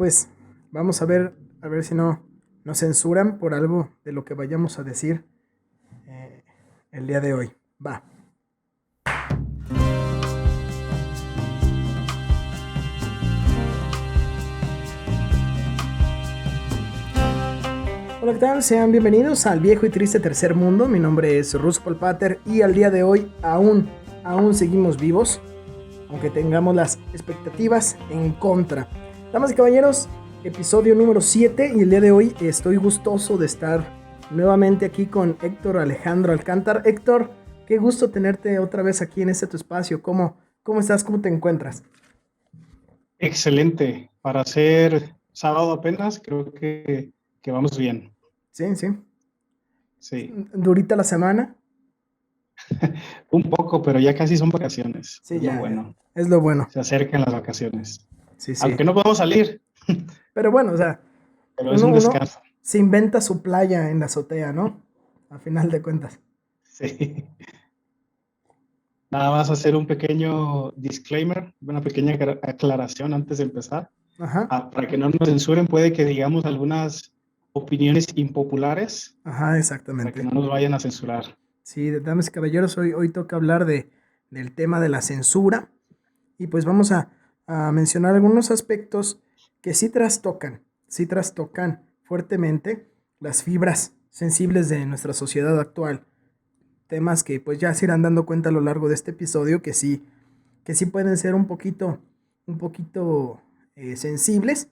pues vamos a ver si no nos censuran por algo de lo que vayamos a decir eh, el día de hoy. Va. Hola, ¿qué tal? Sean bienvenidos al viejo y triste tercer mundo. Mi nombre es Russo Palpater y al día de hoy aún seguimos vivos, aunque tengamos las expectativas en contra. Damas y caballeros, episodio número 7 y el día de hoy estoy gustoso de estar nuevamente aquí con Héctor Alejandro Alcántar. Héctor, qué gusto tenerte otra vez aquí en este tu espacio. ¿Cómo estás? ¿Cómo te encuentras? Excelente. Para ser sábado apenas, creo que vamos bien. Sí, sí. Sí, Durita la semana. un poco, pero ya casi son vacaciones. Sí, Es lo ya, bueno. es lo bueno. Se acercan las vacaciones. Sí, sí. Aunque no podemos salir, Pero bueno, o sea, pero es un uno descanso. se inventa su playa en la azotea, ¿no? A final de cuentas. Sí. Nada más hacer un pequeño disclaimer, una pequeña aclaración antes de empezar. Ajá, Para que no nos censuren, puede que digamos algunas opiniones impopulares ajá, para que exactamente. no nos vayan a censurar. Sí, damas y caballeros, hoy toca hablar del tema de la censura y pues vamos a mencionar algunos aspectos que sí trastocan fuertemente las fibras sensibles de nuestra sociedad actual. Temas que pues ya se irán dando cuenta a lo largo de este episodio que sí pueden ser un poquito sensibles,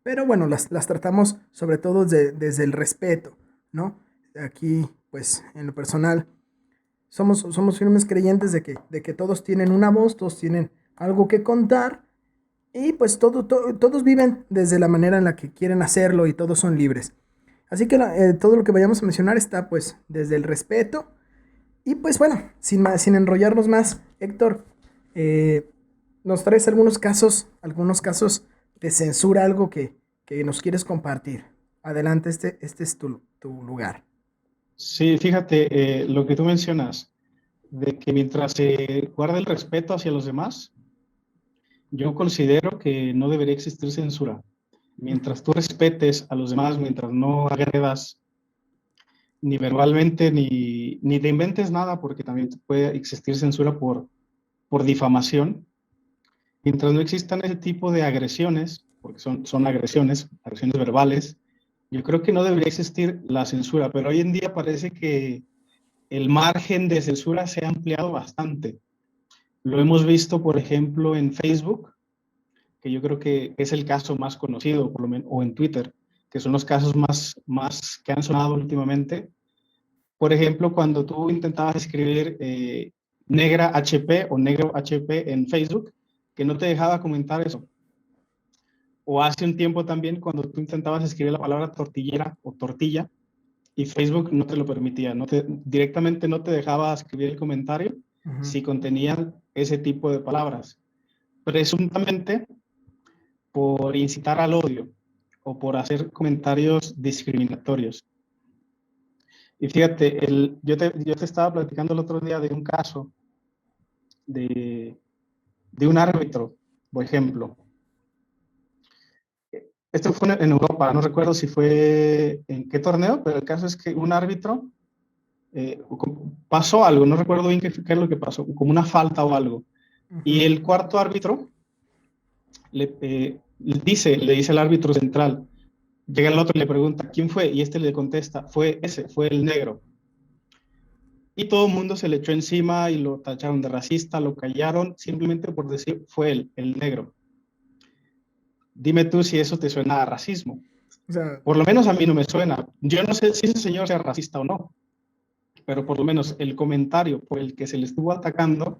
pero bueno, las tratamos sobre todo desde el respeto, ¿no? Aquí, pues en lo personal, somos firmes creyentes de que todos tienen una voz, todos tienen algo que contar y pues todos viven desde la manera en la que quieren hacerlo y todos son libres. Así que todo lo que vayamos a mencionar está pues desde el respeto y pues bueno, sin enrollarnos más, Héctor, eh, nos traes algunos casos de censura, algo que nos quieres compartir. Adelante, este es tu lugar. Sí, fíjate, lo que tú mencionas, de que mientras se guarda el respeto hacia los demás, yo considero que no debería existir censura. Ujú, Mientras tú respetes a los demás, mientras no agredas ni verbalmente ni te inventes nada, porque también puede existir censura por difamación, mientras no existan ese tipo de agresiones, porque son agresiones, agresiones verbales, yo creo que no debería existir la censura, pero hoy en día parece que el margen de censura se ha ampliado bastante. Lo hemos visto, por ejemplo, en Facebook, que yo creo que es el caso más conocido, por lo menos, o en Twitter, que son los casos más que han sonado últimamente. Por ejemplo, cuando tú intentabas escribir negra HP o negro HP en Facebook, que no te dejaba comentar eso. O hace un tiempo también cuando tú intentabas escribir la palabra tortillera o tortilla y Facebook no te lo permitía, directamente no te dejaba escribir el comentario ujú. si contenían ese tipo de palabras, presuntamente por incitar al odio o por hacer comentarios discriminatorios. Y fíjate, yo te estaba platicando el otro día de un caso de, de un árbitro, por ejemplo. Esto fue en Europa, no recuerdo si fue en qué torneo, pero el caso es que un árbitro pasó algo, no recuerdo bien qué es lo que pasó, como una falta o algo. Y Ujú. el cuarto árbitro le dice al árbitro central, llega el otro y le pregunta, ¿quién fue? Y este le contesta, fue ese, fue el negro. Y todo el mundo se le echó encima y lo tacharon de racista, lo callaron simplemente por decir fue él, el negro. Dime tú si eso te suena a racismo. O sea, Por lo menos a mí no me suena. Yo no sé si ese señor sea racista o no, pero por lo menos el comentario por el que se le estuvo atacando,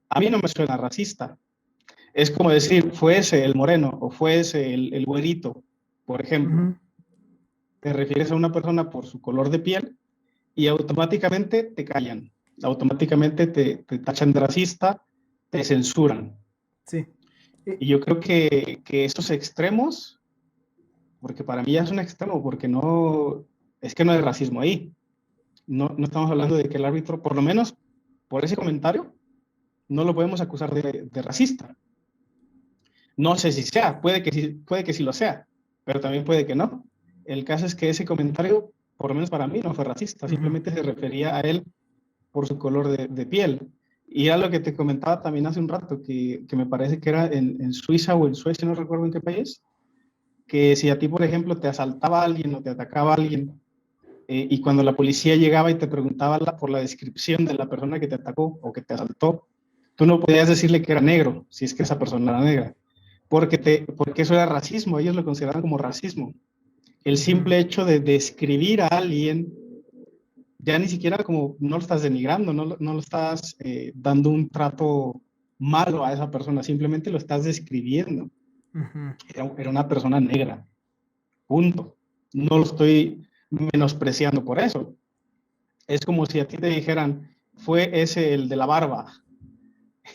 a mí no me suena racista. Es como decir, fue ese el moreno o fue ese el güerito, por ejemplo. ujú, Te refieres a una persona por su color de piel y automáticamente te callan, automáticamente te tachan de racista, te censuran. sí. Y- Y yo creo que esos extremos, porque para mí ya es un extremo, porque no, es que no hay racismo ahí. No estamos hablando de que el árbitro, por lo menos por ese comentario, no lo podemos acusar de racista. No sé si sea, puede que sí lo sea, pero también puede que no. El caso es que ese comentario, por lo menos para mí, no fue racista, Ujú, simplemente se refería a él por su color de piel. Y era lo que te comentaba también hace un rato, que me parece que era en Suiza o en Suecia, no recuerdo en qué país, que si a ti, por ejemplo, te asaltaba alguien o te atacaba alguien, y cuando la policía llegaba y te preguntaba por la descripción de la persona que te atacó o que te asaltó, tú no podías decirle que era negro, si es que esa persona era negra, porque eso era racismo, ellos lo consideraban como racismo. El ujú, simple hecho de describir a alguien, ya ni siquiera como no lo estás denigrando, no lo estás dando un trato malo a esa persona, simplemente lo estás describiendo. ujú. Era una persona negra, punto. No lo estoy menospreciando por eso. Es como si a ti te dijeran, fue ese el de la barba.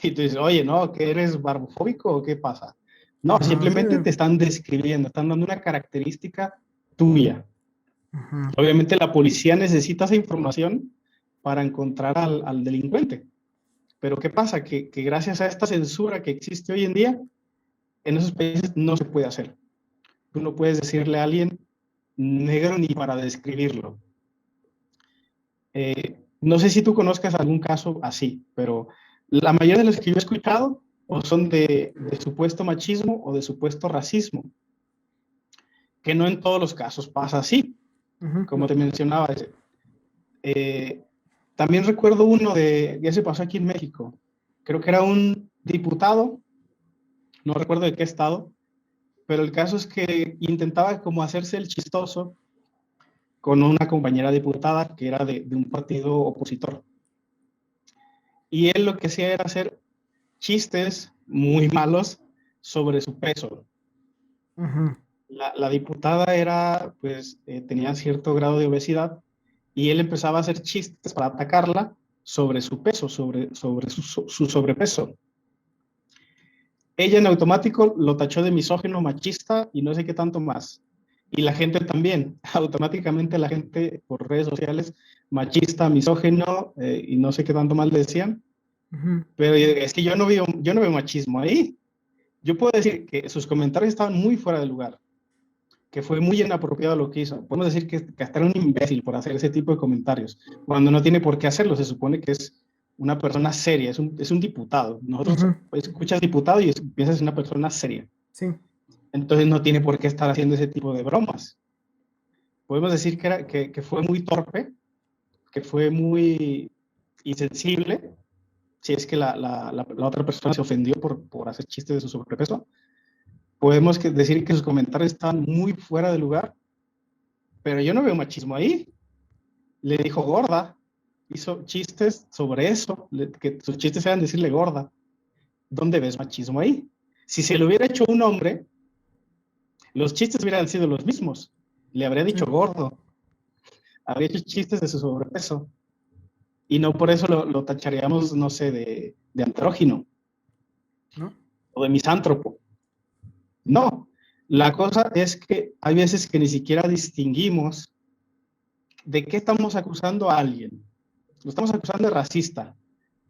Y tú dices, oye, no, ¿que eres barbofóbico o qué pasa? No, Ajá, simplemente te están describiendo, están dando una característica tuya. ujú, Obviamente la policía necesita esa información para encontrar al delincuente. Pero ¿qué pasa? Que gracias a esta censura que existe hoy en día, en esos países no se puede hacer. Tú no puedes decirle a alguien negro ni para describirlo. No sé si tú conozcas algún caso así, pero la mayoría de los que yo he escuchado o son de supuesto machismo o de supuesto racismo, que no en todos los casos pasa así, ujú, como no. te mencionaba. Eh, También recuerdo uno ya se pasó aquí en México, creo que era un diputado, no recuerdo de qué estado, pero el caso es que intentaba como hacerse el chistoso con una compañera diputada que era de un partido opositor. Y él lo que hacía era hacer chistes muy malos sobre su peso. Ujú, La diputada era, pues, tenía cierto grado de obesidad y él empezaba a hacer chistes para atacarla sobre su peso, sobre su sobrepeso. Ella en automático lo tachó de misógino, machista y no sé qué tanto más. Y la gente también, automáticamente la gente por redes sociales, machista, misógino y no sé qué tanto más le decían. ujú, Pero es que yo no veo machismo ahí. Yo puedo decir que sus comentarios estaban muy fuera de lugar, que fue muy inapropiado lo que hizo. Podemos decir que hasta era un imbécil por hacer ese tipo de comentarios, cuando no tiene por qué hacerlo. Se supone que es una persona seria, es un diputado. Nosotros ujú, pues, escuchas diputado y piensas en una persona seria. sí. Entonces no tiene por qué estar haciendo ese tipo de bromas. Podemos decir que fue muy torpe, que fue muy insensible, si es que la otra persona se ofendió por hacer chistes de su sobrepeso. Podemos decir que sus comentarios están muy fuera de lugar, pero yo no veo machismo ahí. Le dijo gorda, hizo chistes sobre eso, que sus chistes eran decirle gorda. ¿Dónde ves machismo ahí? Si se lo hubiera hecho un hombre, los chistes hubieran sido los mismos. Le habría Sí, dicho gordo, habría hecho chistes de su sobrepeso. Y no por eso lo tacharíamos, no sé, de andrógino ¿no? o de misántropo. No, la cosa es que hay veces que ni siquiera distinguimos de qué estamos acusando a alguien. Lo estamos acusando de racista,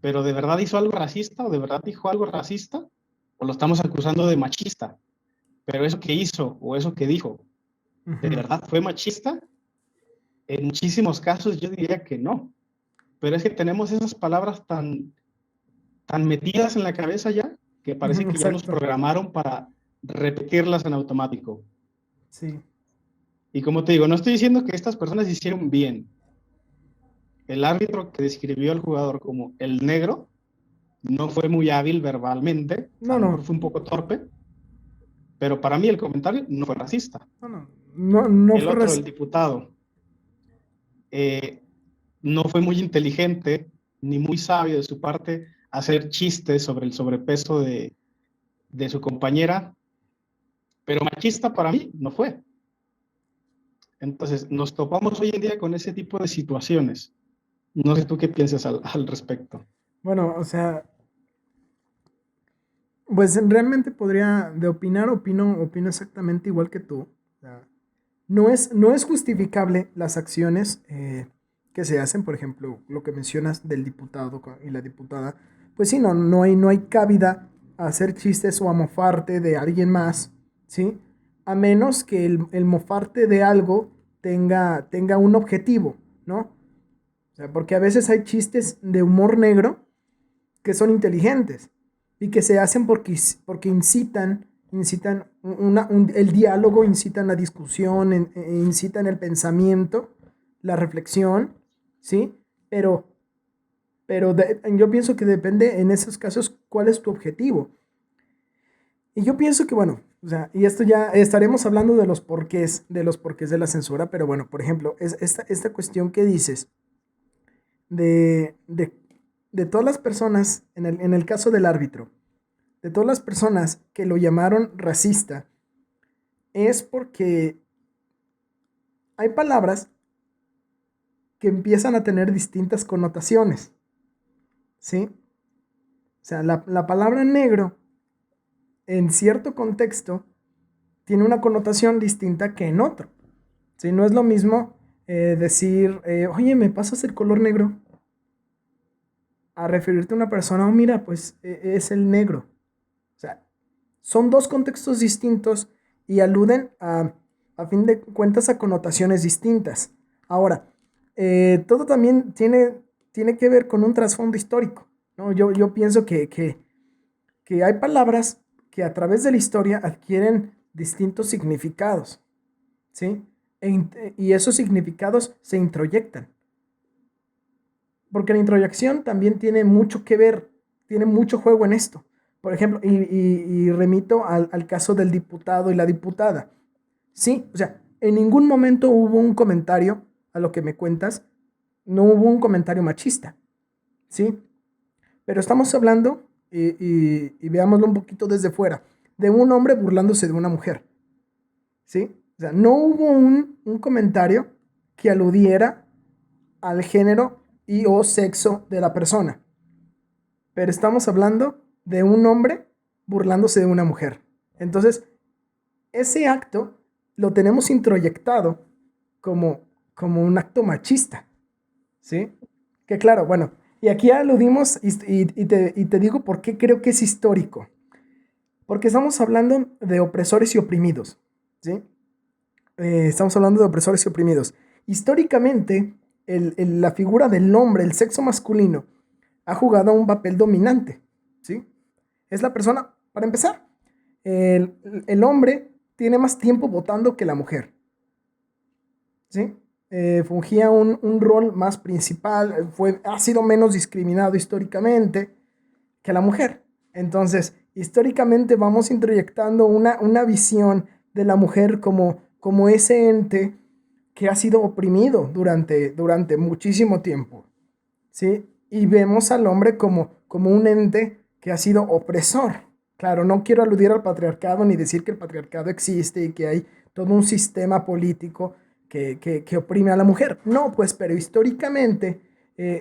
pero ¿de verdad hizo algo racista o de verdad dijo algo racista? ¿O lo estamos acusando de machista? Pero eso que hizo o eso que dijo, ¿de Ujú, verdad fue machista? En muchísimos casos yo diría que no. Pero es que tenemos esas palabras tan metidas en la cabeza ya que ujú, parece que ya nos exacto, programaron para repetirlas en automático. sí. Y como te digo, no estoy diciendo que estas personas hicieron bien. El árbitro que describió al jugador como el negro no fue muy hábil verbalmente, a No, lo no, mejor fue un poco torpe, pero para mí el comentario no fue racista. no, no, no, no El fue otro, el diputado, eh, no fue muy inteligente ni muy sabio de su parte hacer chistes sobre el sobrepeso de su compañera, pero machista para mí no fue. Entonces, nos topamos hoy en día con ese tipo de situaciones. No sé tú qué piensas al respecto. bueno, o sea, pues realmente podría, de opinar, opino exactamente igual que tú. O sea, no es justificable las acciones que se hacen, por ejemplo, lo que mencionas del diputado y la diputada. Pues sí, no hay cabida a hacer chistes o a mofarte de alguien más, ¿sí? A menos que el mofarte de algo tenga un objetivo, ¿no? O sea, porque a veces hay chistes de humor negro que son inteligentes y que se hacen porque incitan el diálogo, incitan la discusión, incitan el pensamiento, la reflexión, ¿sí? Pero, yo pienso que depende en esos casos cuál es tu objetivo. Y yo pienso que, bueno, o sea, y esto ya estaremos hablando de los porqués de la censura, pero bueno, por ejemplo, es esta cuestión que dices de, de, de todas las personas, en el caso del árbitro, de todas las personas que lo llamaron racista, es porque hay palabras que empiezan a tener distintas connotaciones, ¿sí? O sea, la palabra negro, en cierto contexto, tiene una connotación distinta que en otro, ¿sí? No es lo mismo decir, oye, ¿me pasas el color negro? A referirte a una persona, oh, mira, pues es el negro. O sea, son dos contextos distintos y aluden a fin de cuentas, a connotaciones distintas. Ahora, todo también tiene que ver con un trasfondo histórico, ¿no? Yo pienso que hay palabras que a través de la historia adquieren distintos significados, ¿sí? Y esos significados se introyectan. Porque la introyección también tiene mucho que ver, tiene mucho juego en esto. Por ejemplo, y remito al caso del diputado y la diputada. Sí, o sea, en ningún momento hubo un comentario, a lo que me cuentas, no hubo un comentario machista, ¿sí? Pero estamos hablando, y veámoslo un poquito desde fuera, de un hombre burlándose de una mujer, ¿sí? O sea, no hubo un comentario que aludiera al género y o sexo de la persona. Pero estamos hablando de un hombre burlándose de una mujer. Entonces, ese acto lo tenemos introyectado como un acto machista, ¿sí? Que claro, bueno, y aquí aludimos y te digo por qué creo que es histórico. Porque estamos hablando de opresores y oprimidos, ¿sí? Estamos hablando de opresores y oprimidos. Históricamente, la figura del hombre, el sexo masculino, ha jugado un papel dominante, ¿sí? Es la persona, para empezar, el, el hombre tiene más tiempo votando que la mujer, ¿sí? Fungía un rol más principal, ha sido menos discriminado históricamente que la mujer. Entonces, históricamente vamos introyectando una visión de la mujer como ese ente que ha sido oprimido durante muchísimo tiempo, ¿sí? Y vemos al hombre como un ente que ha sido opresor. Claro, no quiero aludir al patriarcado ni decir que el patriarcado existe y que hay todo un sistema político que oprime a la mujer. No, pues, pero históricamente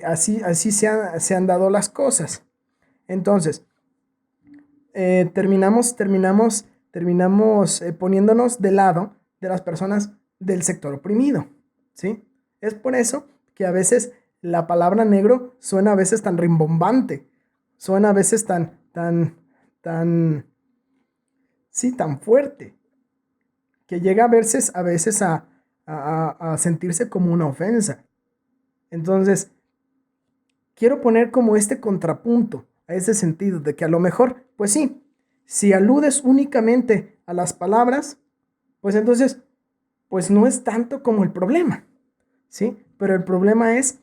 así se han dado las cosas. Entonces, terminamos poniéndonos de lado de las personas del sector oprimido, ¿sí? Es por eso que a veces la palabra negro suena a veces tan rimbombante, suena a veces tan, sí, tan fuerte, que llega a veces a sentirse como una ofensa. Entonces, quiero poner como este contrapunto a ese sentido de que a lo mejor, pues sí, si aludes únicamente a las palabras, pues entonces, pues no es tanto como el problema, ¿sí? Pero el problema es,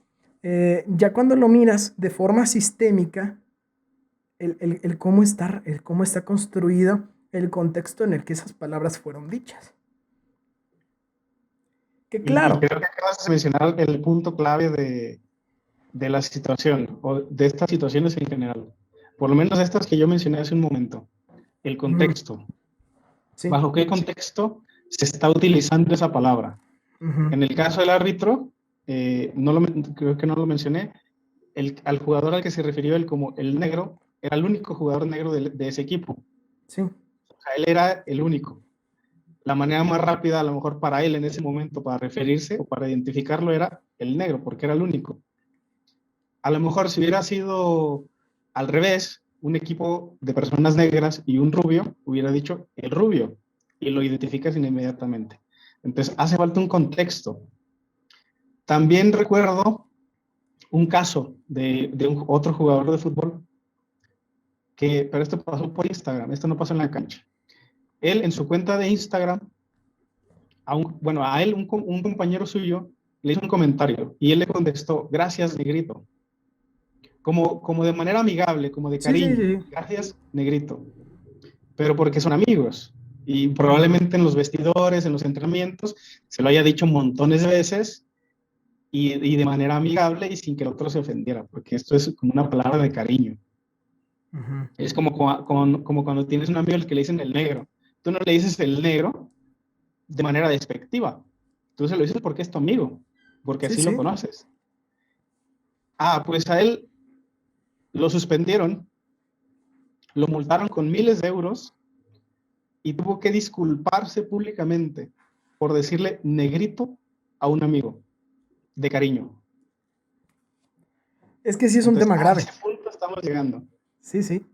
ya cuando lo miras de forma sistémica, el cómo está construido el contexto en el que esas palabras fueron dichas. Que Y claro, creo que acabas de mencionar el punto clave de la situación o de estas situaciones en general. Por lo menos estas que yo mencioné hace un momento. El ujú, contexto. sí, ¿Bajo qué contexto se está utilizando esa palabra? ujú, En el caso del árbitro, creo que no lo mencioné, al jugador al que se refirió él como el negro, era el único jugador negro de ese equipo. sí, O sea, él era el único. La manera más rápida, a lo mejor para él en ese momento, para referirse o para identificarlo, era el negro, porque era el único. A lo mejor si hubiera sido al revés, un equipo de personas negras y un rubio, hubiera dicho el rubio y lo identificas inmediatamente. Entonces, hace falta un contexto. También recuerdo un caso de otro jugador de fútbol pero esto pasó por Instagram, esto no pasó en la cancha. Él en su cuenta de Instagram, a él un compañero suyo le hizo un comentario y él le contestó, gracias, negrito, como de manera amigable, como de Sí, sí, cariño, sí. gracias, negrito, pero porque son amigos y Ujú. probablemente en los vestidores, en los entrenamientos, se lo haya dicho montones de veces y de manera amigable y sin que el otro se ofendiera, porque esto es como una palabra de cariño. Ujú. Es como cuando tienes un amigo al que le dicen el negro. Tú no le dices el negro de manera despectiva. Tú se lo dices porque es tu amigo, porque Sí, así lo sí. conoces. Pues a él lo suspendieron, lo multaron con miles de euros y tuvo que disculparse públicamente por decirle negrito a un amigo de cariño. Es que sí es un Entonces, tema a grave. ese punto estamos llegando. Sí, sí.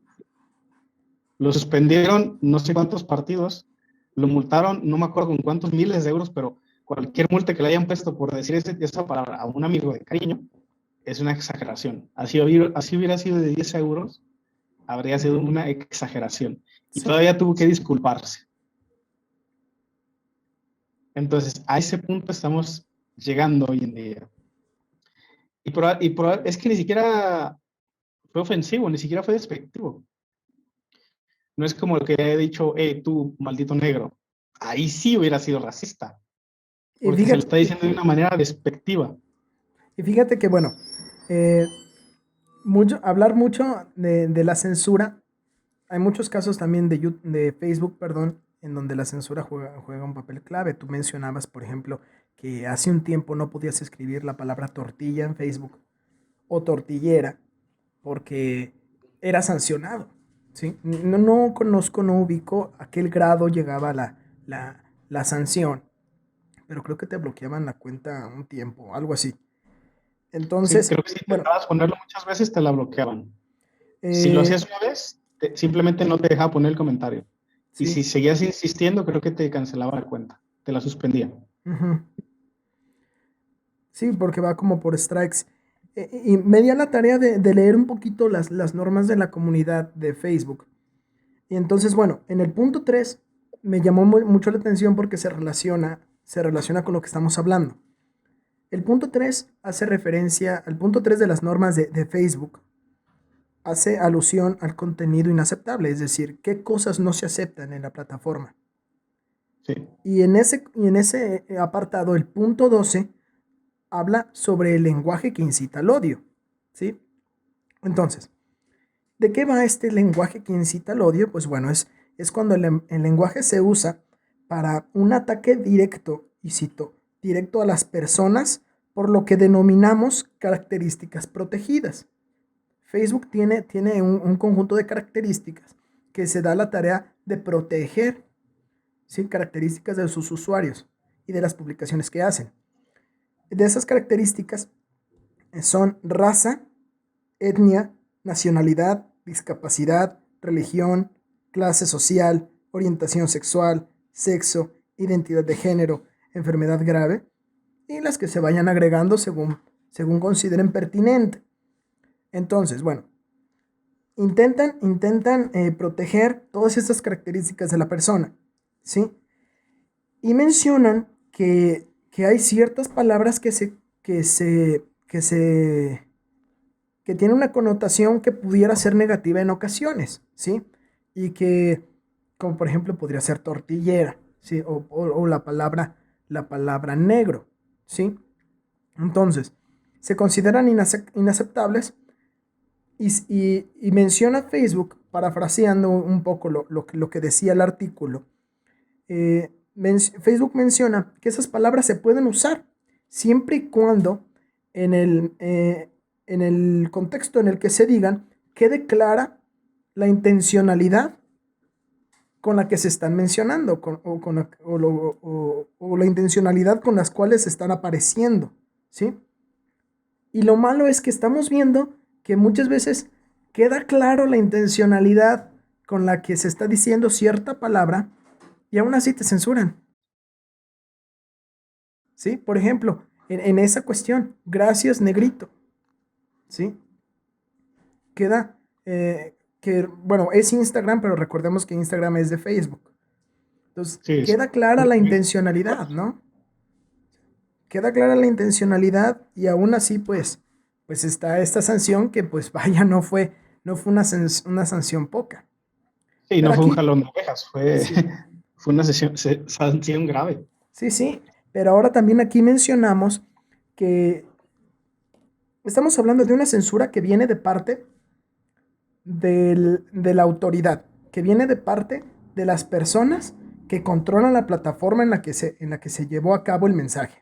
Lo suspendieron no sé cuántos partidos, lo multaron, no me acuerdo con cuántos miles de euros, pero cualquier multa que le hayan puesto por decir esa palabra a un amigo de cariño es una exageración. Así hubiera sido de 10 euros, habría sido Ujú. una exageración. Y Sí. todavía tuvo que disculparse. Entonces, a ese punto estamos llegando hoy en día. Es que ni siquiera fue ofensivo, ni siquiera fue despectivo. No es como el que he dicho, tú, maldito negro. Ahí sí hubiera sido racista, Y porque se lo fíjate, está diciendo de una manera despectiva. y fíjate que, bueno, eh, hablar mucho de la censura. Hay muchos casos también de Facebook, perdón, en donde la censura juega un papel clave. Tú mencionabas, por ejemplo, que hace un tiempo no podías escribir la palabra tortilla en Facebook o tortillera porque era sancionado, ¿sí? No, no conozco, no ubico a qué grado llegaba la sanción, pero creo que te bloqueaban la cuenta un tiempo, algo así. Sí, Entonces, creo que si bueno, intentabas ponerlo muchas veces te la bloqueaban. Si lo eh, hacías una vez, simplemente no te dejaba poner el comentario. Y sí. si seguías insistiendo, creo que te cancelaba la cuenta, te la suspendía. Ujú. Sí, porque va como por strikes. Y me di a la tarea de leer un poquito las normas de la comunidad de Facebook. Y entonces, bueno, en el punto 3 me llamó mucho la atención porque se relaciona con lo que estamos hablando. El punto 3 hace referencia al punto 3 de las normas de Facebook. Hace alusión al contenido inaceptable, es decir, qué cosas no se aceptan en la plataforma. Sí, Y en ese apartado, el punto 12 habla sobre el lenguaje que incita al odio, ¿sí? Entonces, ¿de qué va este lenguaje que incita al odio? Pues bueno, es cuando el lenguaje se usa para un ataque directo, y cito, directo a las personas, por lo que denominamos características protegidas. Facebook tiene un conjunto de características que se da la tarea de proteger, ¿sí? Características de sus usuarios y de las publicaciones que hacen. De esas características son raza, etnia, nacionalidad, discapacidad, religión, clase social, orientación sexual, sexo, identidad de género, enfermedad grave y las que se vayan agregando según consideren pertinente. Entonces, bueno, intentan proteger todas estas características de la persona, ¿sí? Y mencionan que hay ciertas palabras que tiene una connotación que pudiera ser negativa en ocasiones, ¿sí? Y que, como por ejemplo, podría ser tortillera, ¿sí? O la palabra negro, ¿sí? Entonces, se consideran inaceptables y menciona Facebook, parafraseando un poco lo que decía el artículo. Facebook menciona que esas palabras se pueden usar siempre y cuando en el contexto en el que se digan quede clara la intencionalidad con la que se están mencionando o la intencionalidad con las cuales se están apareciendo, ¿sí? Y lo malo es que estamos viendo que muchas veces queda claro la intencionalidad con la que se está diciendo cierta palabra y aún así te censuran. ¿Sí? Por ejemplo, en esa cuestión, gracias negrito. ¿Sí? Queda que, bueno, es Instagram, pero recordemos que Instagram es de Facebook. Entonces, Sí, sí. queda clara la intencionalidad, ¿no? Queda clara la intencionalidad y aún así, pues está esta sanción que, pues vaya, no fue una sanción poca. Sí, Pero no fue un aquí, jalón de orejas, fue, sí, fue una sanción grave. sí, sí, pero ahora también aquí mencionamos que estamos hablando de una censura que viene de parte de la autoridad, que viene de parte de las personas que controlan la plataforma en la que se llevó a cabo el mensaje.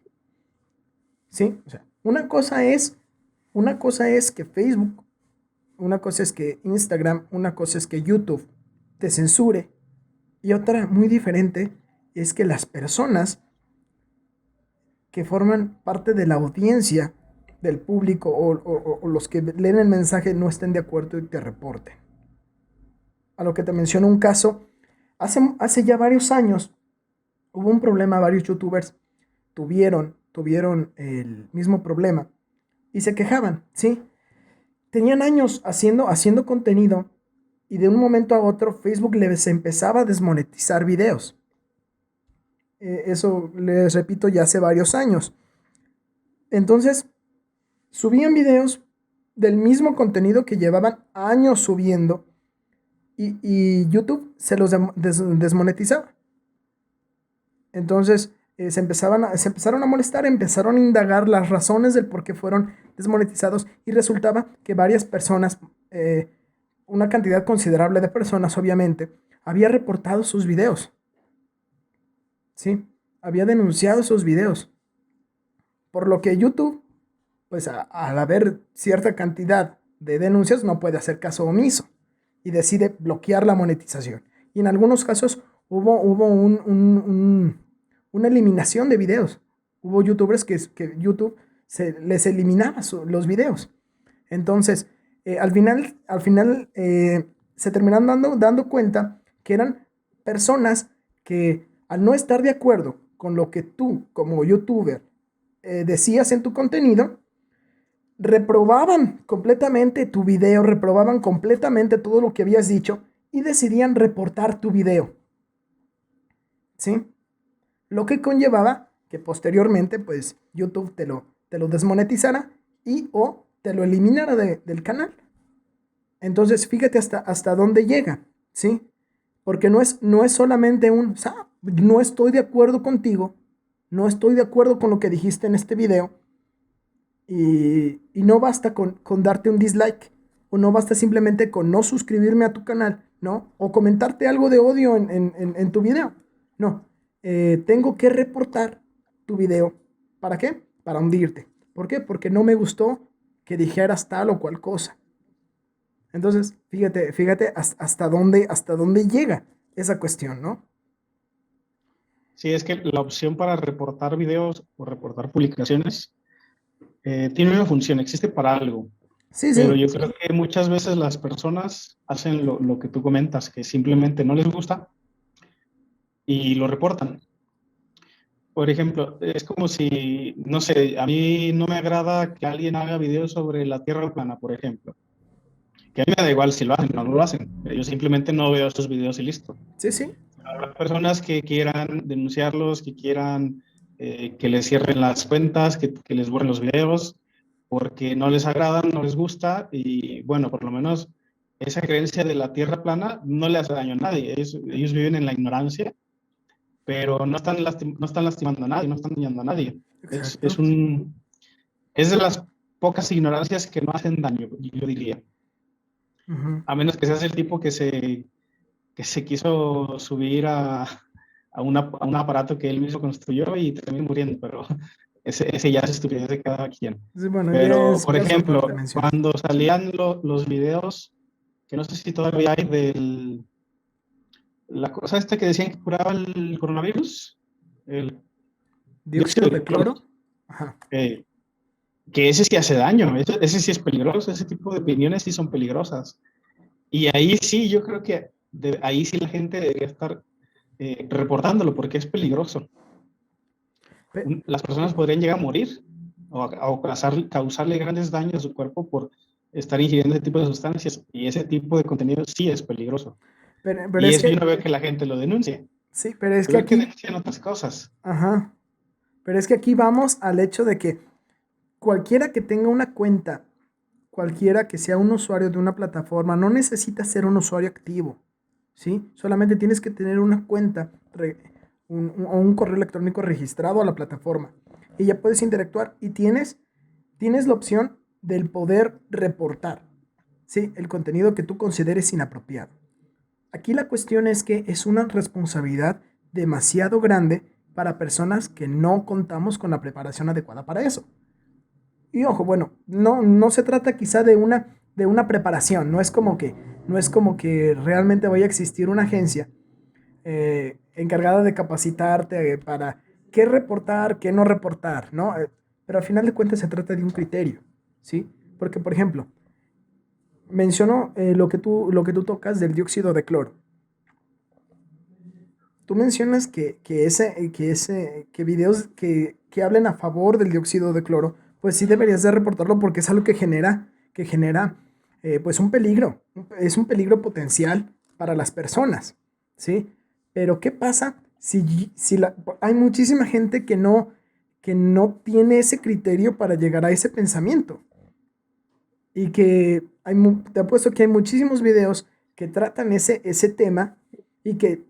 ¿Sí? O sea, una cosa es que Facebook, una cosa es que Instagram, una cosa es que YouTube te censure y otra muy diferente es que las personas que forman parte de la audiencia del público o los que leen el mensaje no estén de acuerdo y te reporten. A lo que te menciono un caso, hace ya varios años hubo un problema, varios youtubers tuvieron el mismo problema y se quejaban, ¿sí? Tenían años haciendo contenido y de un momento a otro Facebook les empezaba a desmonetizar videos. Eso les repito ya hace varios años. Entonces, subían videos del mismo contenido que llevaban años subiendo y YouTube se los desmonetizaba. Entonces se empezaron a molestar, empezaron a indagar las razones del por qué fueron desmonetizados y resultaba que varias personas, una cantidad considerable de personas obviamente, había reportado sus videos, ¿sí? Había denunciado sus videos. Por lo que YouTube, pues al haber cierta cantidad de denuncias, no puede hacer caso omiso y decide bloquear la monetización. Y en algunos casos hubo una eliminación de videos. Hubo youtubers que YouTube les eliminaba los videos. Entonces, al final se terminaron dando cuenta que eran personas que al no estar de acuerdo con lo que tú como youtuber decías en tu contenido, reprobaban completamente tu video, reprobaban completamente todo lo que habías dicho y decidían reportar tu video. ¿Sí? Lo que conllevaba que posteriormente, pues, YouTube te lo desmonetizara y o te lo eliminara del canal. Entonces, fíjate hasta dónde llega, ¿sí? Porque no es solamente o sea, no estoy de acuerdo contigo, no estoy de acuerdo con lo que dijiste en este video, y no basta con darte un dislike, o no basta simplemente con no suscribirme a tu canal, ¿no? O comentarte algo de odio en tu video. No, tengo que reportar tu video. ¿Para qué? Para hundirte. ¿Por qué? Porque no me gustó que dijeras tal o cual cosa. Entonces, fíjate hasta dónde llega esa cuestión, ¿no? Sí, es que la opción para reportar videos o reportar publicaciones tiene una función, existe para algo, Sí, pero sí, yo creo que muchas veces las personas hacen lo que tú comentas, que simplemente no les gusta y lo reportan. Por ejemplo, es como si, no sé, a mí no me agrada que alguien haga videos sobre la Tierra plana, por ejemplo. Que a mí me da igual si lo hacen o no lo hacen. Yo simplemente no veo esos videos y listo. sí, sí. Habrá personas que quieran denunciarlos, que quieran que les cierren las cuentas, que les borren los videos, porque no les agradan, no les gusta, y bueno, por lo menos esa creencia de la Tierra plana no le hace daño a nadie. Ellos viven en la ignorancia, pero no están lastimando a nadie, no están dañando a nadie. Es, es, Exacto. un, es de las pocas ignorancias que no hacen daño, yo diría. Ujú. A menos que seas el tipo que se quiso subir a un aparato que él mismo construyó y terminó muriendo, pero ese ya es estupidez de cada quien. Sí, bueno, ya Pero, es por caso aparte ejemplo, mencionar. cuando salían los videos, que no sé si todavía hay la cosa esta que decían que curaba el coronavirus, el dióxido Dióxido de de cloro, cloro. Ajá. eh, que ese sí hace daño, ese sí es peligroso, ese tipo de opiniones sí son peligrosas. Y ahí sí, yo creo que ahí sí la gente debería estar reportándolo porque es peligroso. Pe- Las personas podrían llegar a morir o causarle grandes daños a su cuerpo por estar ingiriendo ese tipo de sustancias. Y ese tipo de contenido sí es peligroso. pero Y es eso yo que, no veo que la gente lo denuncie. sí, pero es Yo que veo que aquí, denuncian otras cosas. ajá, pero es que aquí vamos al hecho de que cualquiera que tenga una cuenta, cualquiera que sea un usuario de una plataforma, no necesita ser un usuario activo, ¿sí? Solamente tienes que tener una cuenta o un correo electrónico registrado a la plataforma y ya puedes interactuar y tienes la opción del poder reportar, ¿sí? El contenido que tú consideres inapropiado. Aquí la cuestión es que es una responsabilidad demasiado grande para personas que no contamos con la preparación adecuada para eso. Y ojo, bueno, no se trata quizá de una preparación, no es como que realmente vaya a existir una agencia encargada de capacitarte para qué reportar, qué no reportar, ¿no? Pero al final de cuentas se trata de un criterio, ¿sí? Porque, por ejemplo, menciono lo que tú tocas del dióxido de cloro. Tú mencionas que videos que hablen a favor del dióxido de cloro, pues sí deberías de reportarlo porque es algo que genera pues un peligro, es un peligro potencial para las personas, ¿sí? Pero ¿qué pasa hay muchísima gente que no tiene ese criterio para llegar a ese pensamiento? Y que te apuesto que hay muchísimos videos que tratan ese tema y que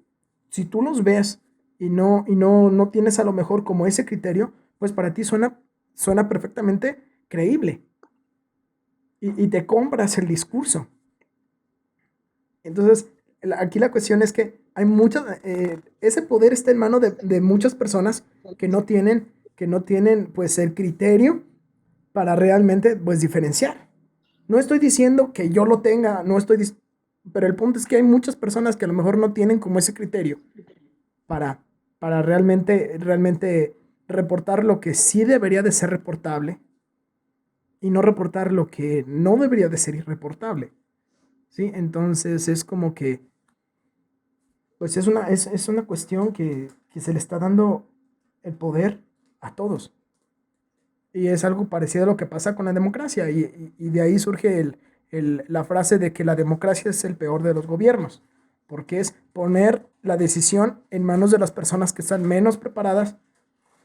si tú los ves no tienes a lo mejor como ese criterio, pues para ti suena perfectamente creíble y te compras el discurso. Entonces, aquí la cuestión es que hay ese poder está en mano de muchas personas que no tienen pues el criterio para realmente pues diferenciar. No estoy diciendo que yo lo tenga, pero el punto es que hay muchas personas que a lo mejor no tienen como ese criterio para, para realmente reportar lo que sí debería de ser reportable y no reportar lo que no debería de ser irreportable, ¿sí? Entonces es como que, pues es una cuestión que se le está dando el poder a todos. Y es algo parecido a lo que pasa con la democracia. Y de ahí surge la frase de que la democracia es el peor de los gobiernos, porque es poner la decisión en manos de las personas que están menos preparadas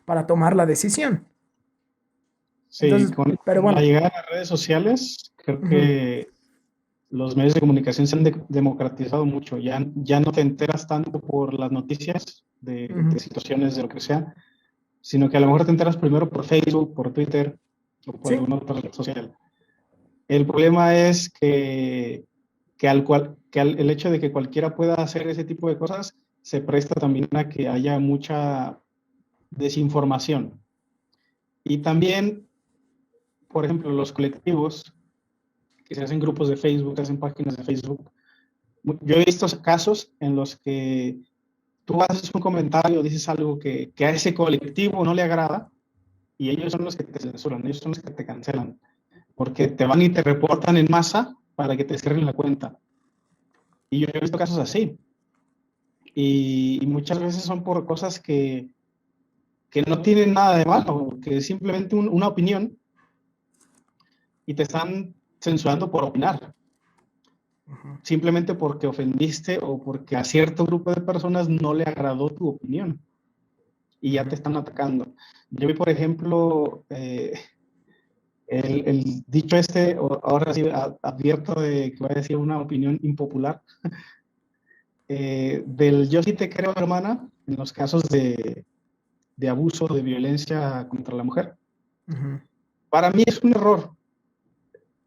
para tomar la decisión. Sí, Entonces, pero con la bueno, llegada de las redes sociales, creo ujú, que los medios de comunicación se han democratizado mucho. Ya no te enteras tanto por las noticias ujú, de situaciones, de lo que sea, sino que a lo mejor te enteras primero por Facebook, por Twitter o por sí, alguna otra red social. El problema es el hecho de que cualquiera pueda hacer ese tipo de cosas se presta también a que haya mucha desinformación. Y también, por ejemplo, los colectivos que se hacen grupos de Facebook, se hacen páginas de Facebook. Yo he visto casos en los que tú haces un comentario, dices algo que a ese colectivo no le agrada y ellos son los que te censuran, ellos son los que te cancelan, porque te van y te reportan en masa para que te cierren la cuenta. Y yo he visto casos así. Y muchas veces son por cosas que no tienen nada de malo, que es simplemente una opinión y te están censurando por opinar, ujú, simplemente porque ofendiste o porque a cierto grupo de personas no le agradó tu opinión y ya ujú, te están atacando. Yo vi, por ejemplo, el dicho este, ahora sí advierto de que voy a decir una opinión impopular, del yo sí te creo, hermana, en los casos de abuso, de violencia contra la mujer. ujú, Para mí es un error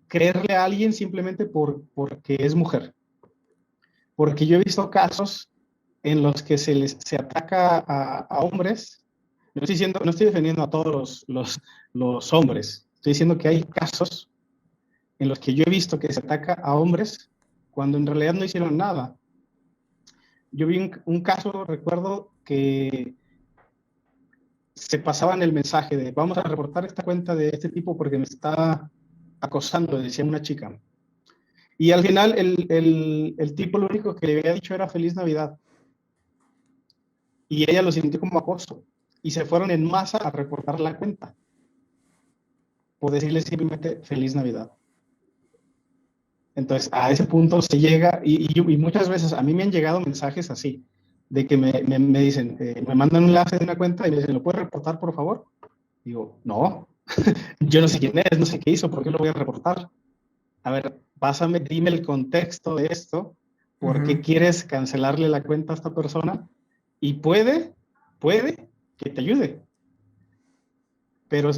creerle a alguien simplemente porque es mujer. Porque yo he visto casos en los que se ataca a hombres. No estoy defendiendo a todos los hombres. Estoy diciendo que hay casos en los que yo he visto que se ataca a hombres cuando en realidad no hicieron nada. Yo vi un caso, recuerdo, que se pasaban el mensaje de vamos a reportar esta cuenta de este tipo porque me está acosando, decía una chica. Y al final el tipo lo único que le había dicho era Feliz Navidad. Y ella lo sintió como acoso. Y se fueron en masa a reportar la cuenta por decirle simplemente Feliz Navidad. Entonces, a ese punto se llega, y muchas veces a mí me han llegado mensajes así, de que me dicen, me mandan un enlace de una cuenta y me dicen, ¿lo puedes reportar, por favor? Digo, no, yo no sé quién es, no sé qué hizo, ¿por qué lo voy a reportar? A ver, pásame, dime el contexto de esto, ¿por qué Ujú. quieres cancelarle la cuenta a esta persona? Y puede que te ayude, pero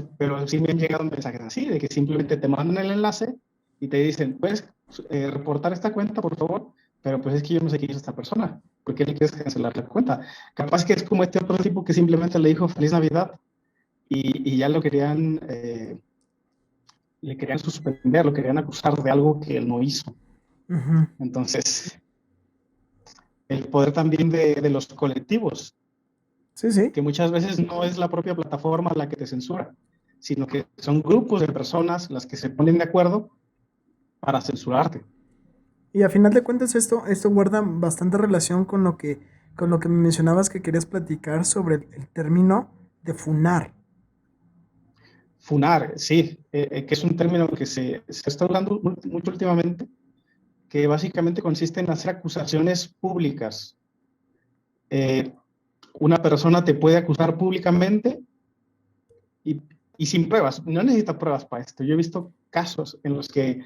sí me han llegado mensajes así, de que simplemente te mandan el enlace y te dicen, ¿puedes reportar esta cuenta, por favor? Pero pues es que yo no sé quién es esta persona, ¿por qué le quieres cancelar la cuenta? Capaz que es como este otro tipo que simplemente le dijo Feliz Navidad y ya le querían suspender, lo querían acusar de algo que él no hizo. Ujú. Entonces, el poder también de los colectivos, Sí, sí. que muchas veces no es la propia plataforma la que te censura, sino que son grupos de personas las que se ponen de acuerdo para censurarte. Y a final de cuentas esto guarda bastante relación con lo que me mencionabas que querías platicar sobre el término de funar. Funar, sí, que es un término que se está hablando mucho últimamente, que básicamente consiste en hacer acusaciones públicas. Eh, una persona te puede acusar públicamente y, y sin pruebas. No necesita pruebas para esto. Yo he visto casos en los que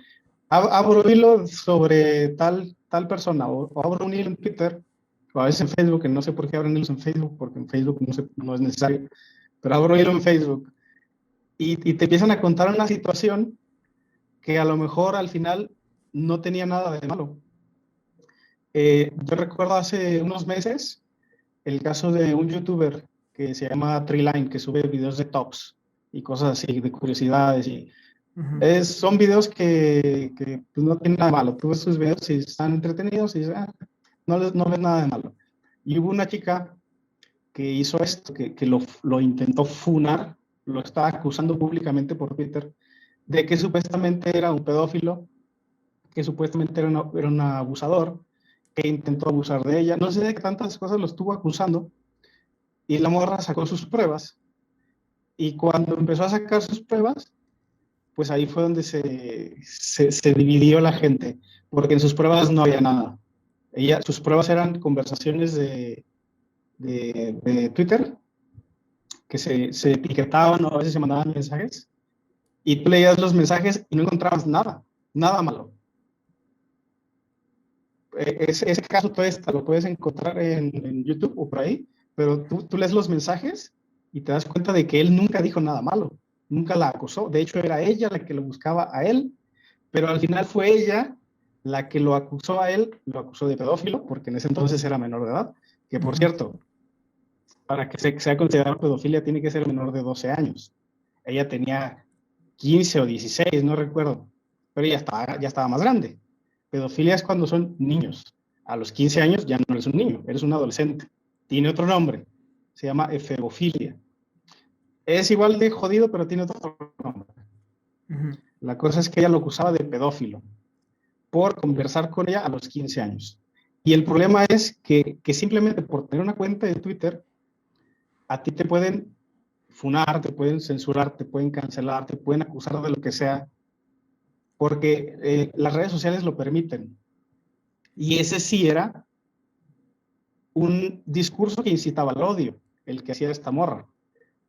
abro un hilo sobre tal persona o abro un hilo en Twitter o a veces en Facebook, que no sé por qué abren hilos en Facebook, porque en Facebook no es necesario, pero abro un hilo en Facebook y te empiezan a contar una situación que a lo mejor al final no tenía nada de malo. Yo recuerdo hace unos meses el caso de un youtuber que se llama Treeline, que sube videos de tops y cosas así, de curiosidades. Ujú. Son videos que pues, no tienen nada de malo. Tú ves sus videos y están entretenidos y dices, no ves nada de malo. Y hubo una chica que hizo esto, que lo intentó funar, lo estaba acusando públicamente por Twitter, de que supuestamente era un pedófilo, que supuestamente era un abusador, que intentó abusar de ella. No sé de qué tantas cosas lo estuvo acusando. Y la morra sacó sus pruebas. Y cuando empezó a sacar sus pruebas, pues ahí fue donde se dividió la gente, porque en sus pruebas no había nada. Sus pruebas eran conversaciones de Twitter que se etiquetaban o a veces se mandaban mensajes y tú leías los mensajes y no encontrabas nada, nada malo. Ese caso lo puedes encontrar en YouTube o por ahí, pero tú lees los mensajes y te das cuenta de que él nunca dijo nada malo, nunca la acusó. De hecho, era ella la que lo buscaba a él, pero al final fue ella la que lo acusó a él, lo acusó de pedófilo, porque en ese entonces era menor de edad, que por Ujú. cierto, para que sea considerado pedofilia tiene que ser menor de 12 años. Ella tenía 15 o 16, no recuerdo, pero ya estaba más grande. Pedofilia es cuando son niños. A los 15 años ya no eres un niño, eres un adolescente. Tiene otro nombre, se llama efebofilia. Es igual de jodido, pero tiene otro nombre. Ujú. La cosa es que ella lo acusaba de pedófilo por conversar con ella a los 15 años. Y el problema es que simplemente por tener una cuenta de Twitter, a ti te pueden funar, te pueden censurar, te pueden cancelar, te pueden acusar de lo que sea, porque las redes sociales lo permiten. Y ese sí era un discurso que incitaba al odio, el que hacía esta morra,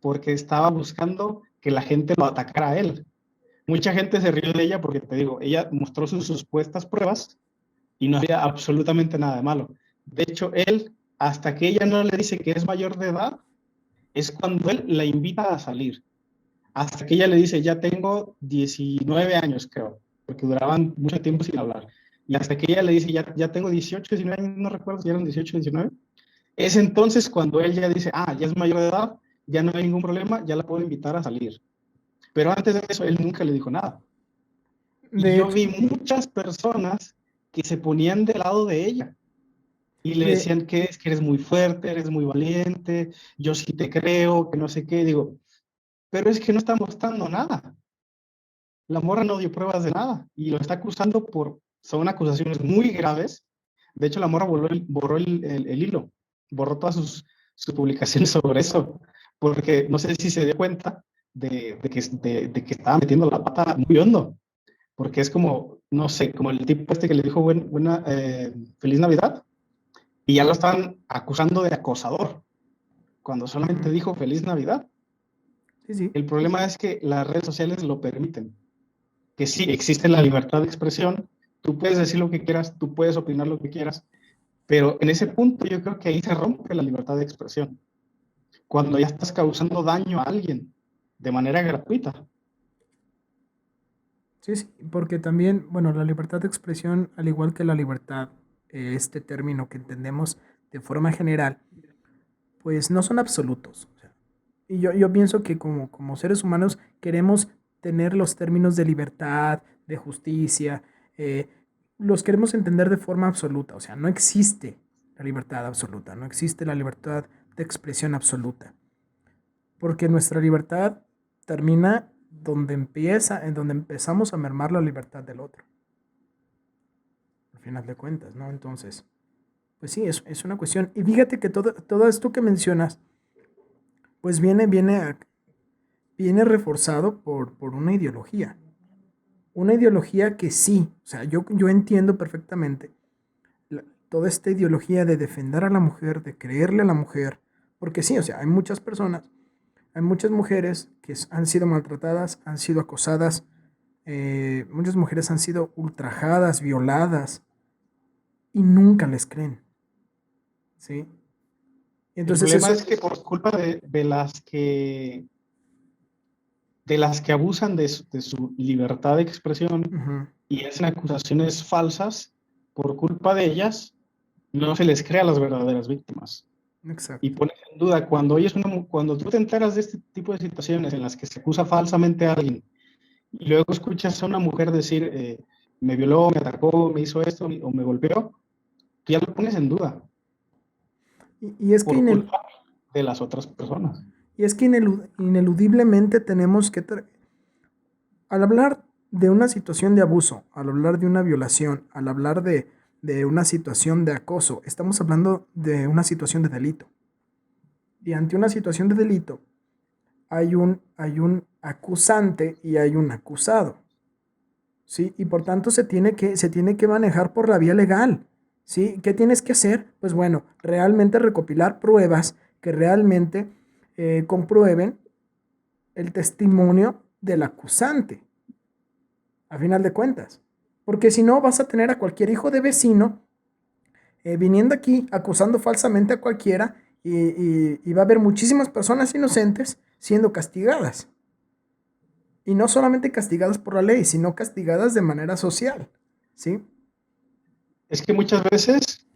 porque estaba buscando que la gente lo atacara a él. Mucha gente se rió de ella porque, te digo, ella mostró sus supuestas pruebas y no había absolutamente nada de malo. De hecho, él, hasta que ella no le dice que es mayor de edad, es cuando él la invita a salir. Hasta que ella le dice, ya tengo 19 años, creo, porque duraban mucho tiempo sin hablar. Y hasta que ella le dice, ya tengo 18, 19 años, no recuerdo si eran 18, 19. Es entonces cuando él ya dice, ya es mayor de edad, ya no hay ningún problema, ya la puedo invitar a salir. Pero antes de eso, él nunca le dijo nada. Y De yo hecho, vi muchas personas que se ponían del lado de ella Y le De, decían que es que eres muy fuerte, eres muy valiente, yo sí te creo, que no sé qué. Digo, pero es que no está mostrando nada. La morra no dio pruebas de nada y lo está acusando son acusaciones muy graves. De hecho, la morra borró el hilo, borró todas sus publicaciones sobre eso, porque no sé si se dio cuenta de que estaba metiendo la pata muy hondo, porque es como, no sé, como el tipo este que le dijo Feliz Navidad, y ya lo estaban acusando de acosador, cuando solamente ujú, dijo Feliz Navidad. sí, sí. El problema es que las redes sociales lo permiten, que sí, existe la libertad de expresión, tú puedes decir lo que quieras, tú puedes opinar lo que quieras, pero en ese punto yo creo que ahí se rompe la libertad de expresión, cuando ya estás causando daño a alguien de manera gratuita. Sí, sí, porque también, bueno, la libertad de expresión, al igual que la libertad, este término que entendemos de forma general, pues no son absolutos. O sea, y yo pienso que como seres humanos queremos tener los términos de libertad, de justicia, eh, los queremos entender de forma absoluta. O sea, no existe la libertad absoluta, no existe la libertad de expresión absoluta, porque nuestra libertad termina donde empieza, en donde empezamos a mermar la libertad del otro, al final de cuentas, ¿no? Entonces, pues sí, es una cuestión. Y fíjate que todo esto que mencionas, pues viene reforzado por una ideología. Una ideología que sí, o sea, yo entiendo perfectamente toda esta ideología de defender a la mujer, de creerle a la mujer, porque sí, o sea, hay muchas mujeres que han sido maltratadas, han sido acosadas, muchas mujeres han sido ultrajadas, violadas, y nunca les creen, ¿sí? El Entonces problema eso, es que por culpa de las que abusan de su libertad de expresión ujú, y hacen acusaciones falsas, por culpa de ellas, no se les crea a las verdaderas víctimas. Y exacto. pones en duda, cuando tú te enteras de este tipo de situaciones en las que se acusa falsamente a alguien y luego escuchas a una mujer decir, me violó, me atacó, me hizo esto o me golpeó, tú ya lo pones en duda Y es que, por culpa de las otras personas. ineludiblemente tenemos que, al hablar de una situación de abuso, al hablar de una violación, al hablar de una situación de acoso, estamos hablando de una situación de delito. Y ante una situación de delito hay un acusante y hay un acusado, ¿sí? Y por tanto se tiene que manejar por la vía legal, ¿sí? ¿Qué tienes que hacer? Pues bueno, realmente recopilar pruebas que realmente comprueben el testimonio del acusante, a final de cuentas. Porque si no, vas a tener a cualquier hijo de vecino viniendo aquí acusando falsamente a cualquiera y va a haber muchísimas personas inocentes siendo castigadas. Y no solamente castigadas por la ley, sino castigadas de manera social, ¿sí? Es que muchas veces,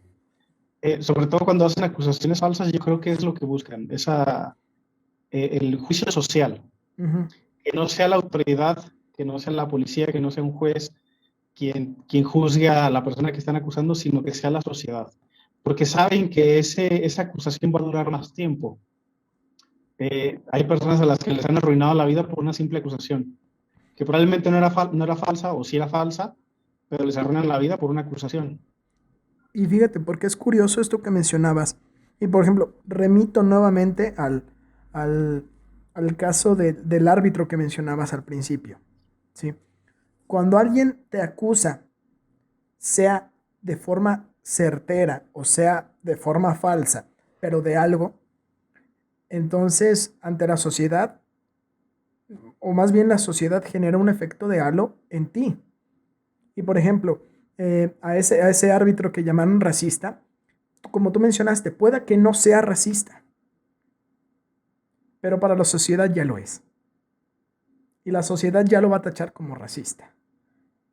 sobre todo cuando hacen acusaciones falsas, yo creo que es lo que buscan, el juicio social, Ujú. que no sea la autoridad, que no sea la policía, que no sea un juez quien juzgue a la persona que están acusando, sino que sea la sociedad. Porque saben que esa acusación va a durar más tiempo. Hay personas a las que les han arruinado la vida por una simple acusación, que probablemente no era falsa o sí era falsa, pero les arruinan la vida por una acusación. Y fíjate, porque es curioso esto que mencionabas. Y por ejemplo, remito nuevamente al, al caso del árbitro que mencionabas al principio, ¿sí? Cuando alguien te acusa, sea de forma certera o sea de forma falsa, pero de algo, entonces ante la sociedad, o más bien la sociedad genera un efecto de halo en ti. Y por ejemplo, a ese árbitro que llamaron racista, como tú mencionaste, pueda que no sea racista, pero para la sociedad ya lo es. Y la sociedad ya lo va a tachar como racista,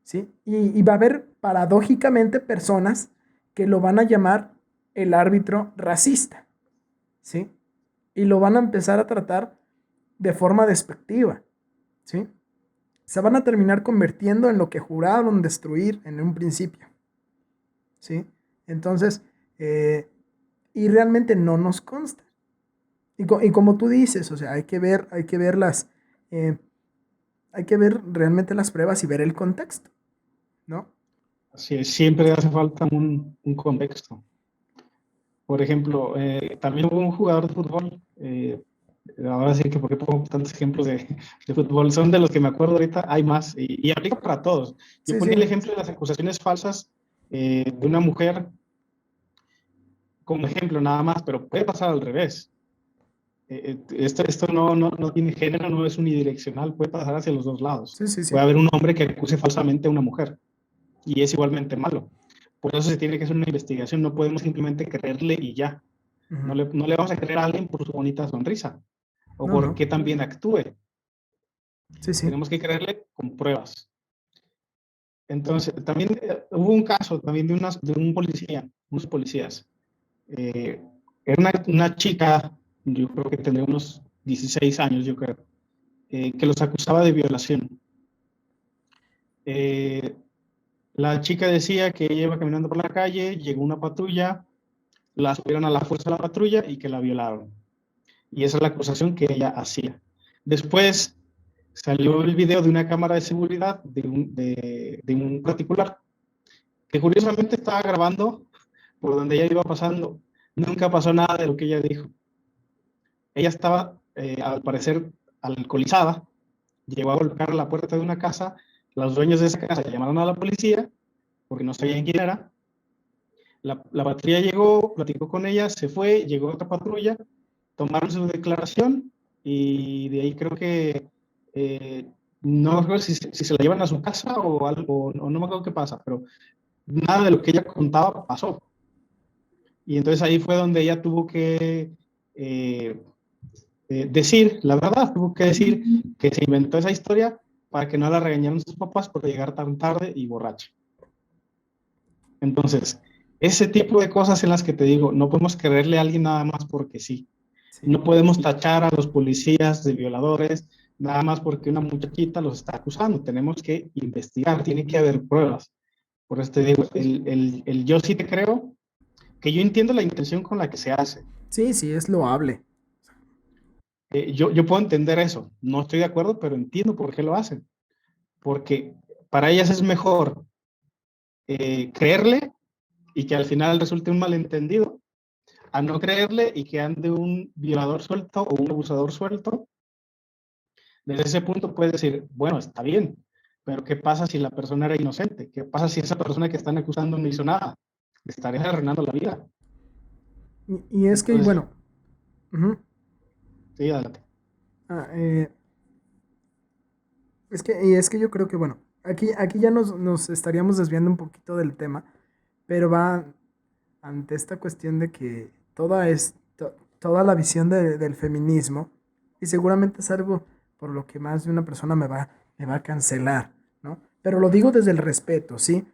¿sí? Y va a haber paradójicamente personas que lo van a llamar el árbitro racista, ¿sí? Y lo van a empezar a tratar de forma despectiva, ¿sí? Se van a terminar convirtiendo en lo que juraron destruir en un principio, ¿sí? Entonces, eh, y realmente no nos consta. Y como tú dices, o sea, eh, hay que ver realmente las pruebas y ver el contexto, ¿no? Así es, siempre hace falta un contexto. Por ejemplo, también hubo un jugador de fútbol, ahora sí que porque pongo tantos ejemplos de fútbol, son de los que me acuerdo ahorita, hay más, y aplica para todos. Yo Sí, ponía el sí, ejemplo de las acusaciones falsas de una mujer como ejemplo nada más, pero puede pasar al revés. Esto no tiene género, no es unidireccional, puede pasar hacia los dos lados. sí, sí, sí. Puede haber un hombre que acuse falsamente a una mujer y es igualmente malo. Por eso se tiene que hacer una investigación, no podemos simplemente creerle y ya. Ujú. No le vamos a creer a alguien por su bonita sonrisa o No, por no. qué también actúe. Sí, sí. Tenemos que creerle con pruebas. Entonces, también hubo un caso también de un policía, unos policías. Eh, Era una chica, yo creo que tendría unos 16 años, yo creo, que los acusaba de violación. Eh, la chica decía que ella iba caminando por la calle, llegó una patrulla, la subieron a la fuerza de la patrulla y que la violaron. Y esa es la acusación que ella hacía. Después salió el video de una cámara de seguridad de un particular que curiosamente estaba grabando por donde ella iba pasando. Nunca pasó nada de lo que ella dijo. Ella estaba, al parecer, alcoholizada, llegó a golpear la puerta de una casa, los dueños de esa casa llamaron a la policía porque no sabían quién era. La patrulla llegó, platicó con ella, se fue, llegó otra patrulla, tomaron su declaración y de ahí creo que no me acuerdo si se la llevan a su casa o algo, o no me acuerdo qué pasa, pero nada de lo que ella contaba pasó. Y entonces ahí fue donde ella tuvo que eh, decir la verdad, tuvo que decir que se inventó esa historia para que no la regañaran sus papás por llegar tan tarde y borracha. Entonces, ese tipo de cosas en las que te digo, no podemos creerle a alguien nada más porque sí. Sí. No podemos tachar a los policías de violadores nada más porque una muchachita los está acusando. Tenemos que investigar, tiene que haber pruebas. Por eso te digo, el yo sí te creo, que yo entiendo la intención con la que se hace. Sí, sí, es loable. Yo puedo entender eso. No estoy de acuerdo, pero entiendo por qué lo hacen. Porque para ellas es mejor creerle y que al final resulte un malentendido a no creerle y que ande un violador suelto o un abusador suelto. Desde ese punto puedes decir, bueno, está bien, pero ¿qué pasa si la persona era inocente? ¿Qué pasa si esa persona que están acusando no hizo nada? Le estarías arruinando la vida. Y es que, Entonces, bueno, ujú, sí, adelante. ah, y es que yo creo que, bueno, aquí ya nos estaríamos desviando un poquito del tema, pero va ante esta cuestión de que toda la visión del feminismo, y seguramente es algo por lo que más de una persona me va a cancelar, ¿no? Pero lo digo desde el respeto, ¿sí?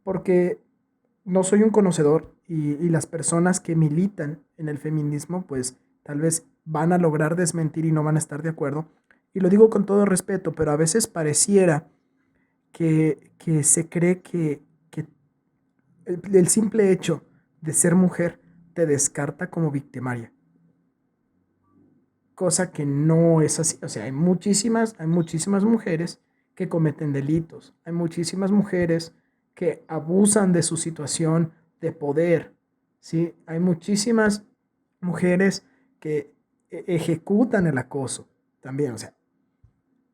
Porque no soy un conocedor y las personas que militan en el feminismo, pues tal vez van a lograr desmentir y no van a estar de acuerdo. Y lo digo con todo respeto, pero a veces pareciera que se cree que el simple hecho de ser mujer te descarta como victimaria. Cosa que no es así. O sea, hay muchísimas mujeres que cometen delitos. Hay muchísimas mujeres que abusan de su situación de poder. ¿Sí? Hay muchísimas mujeres que ejecutan el acoso también. O sea,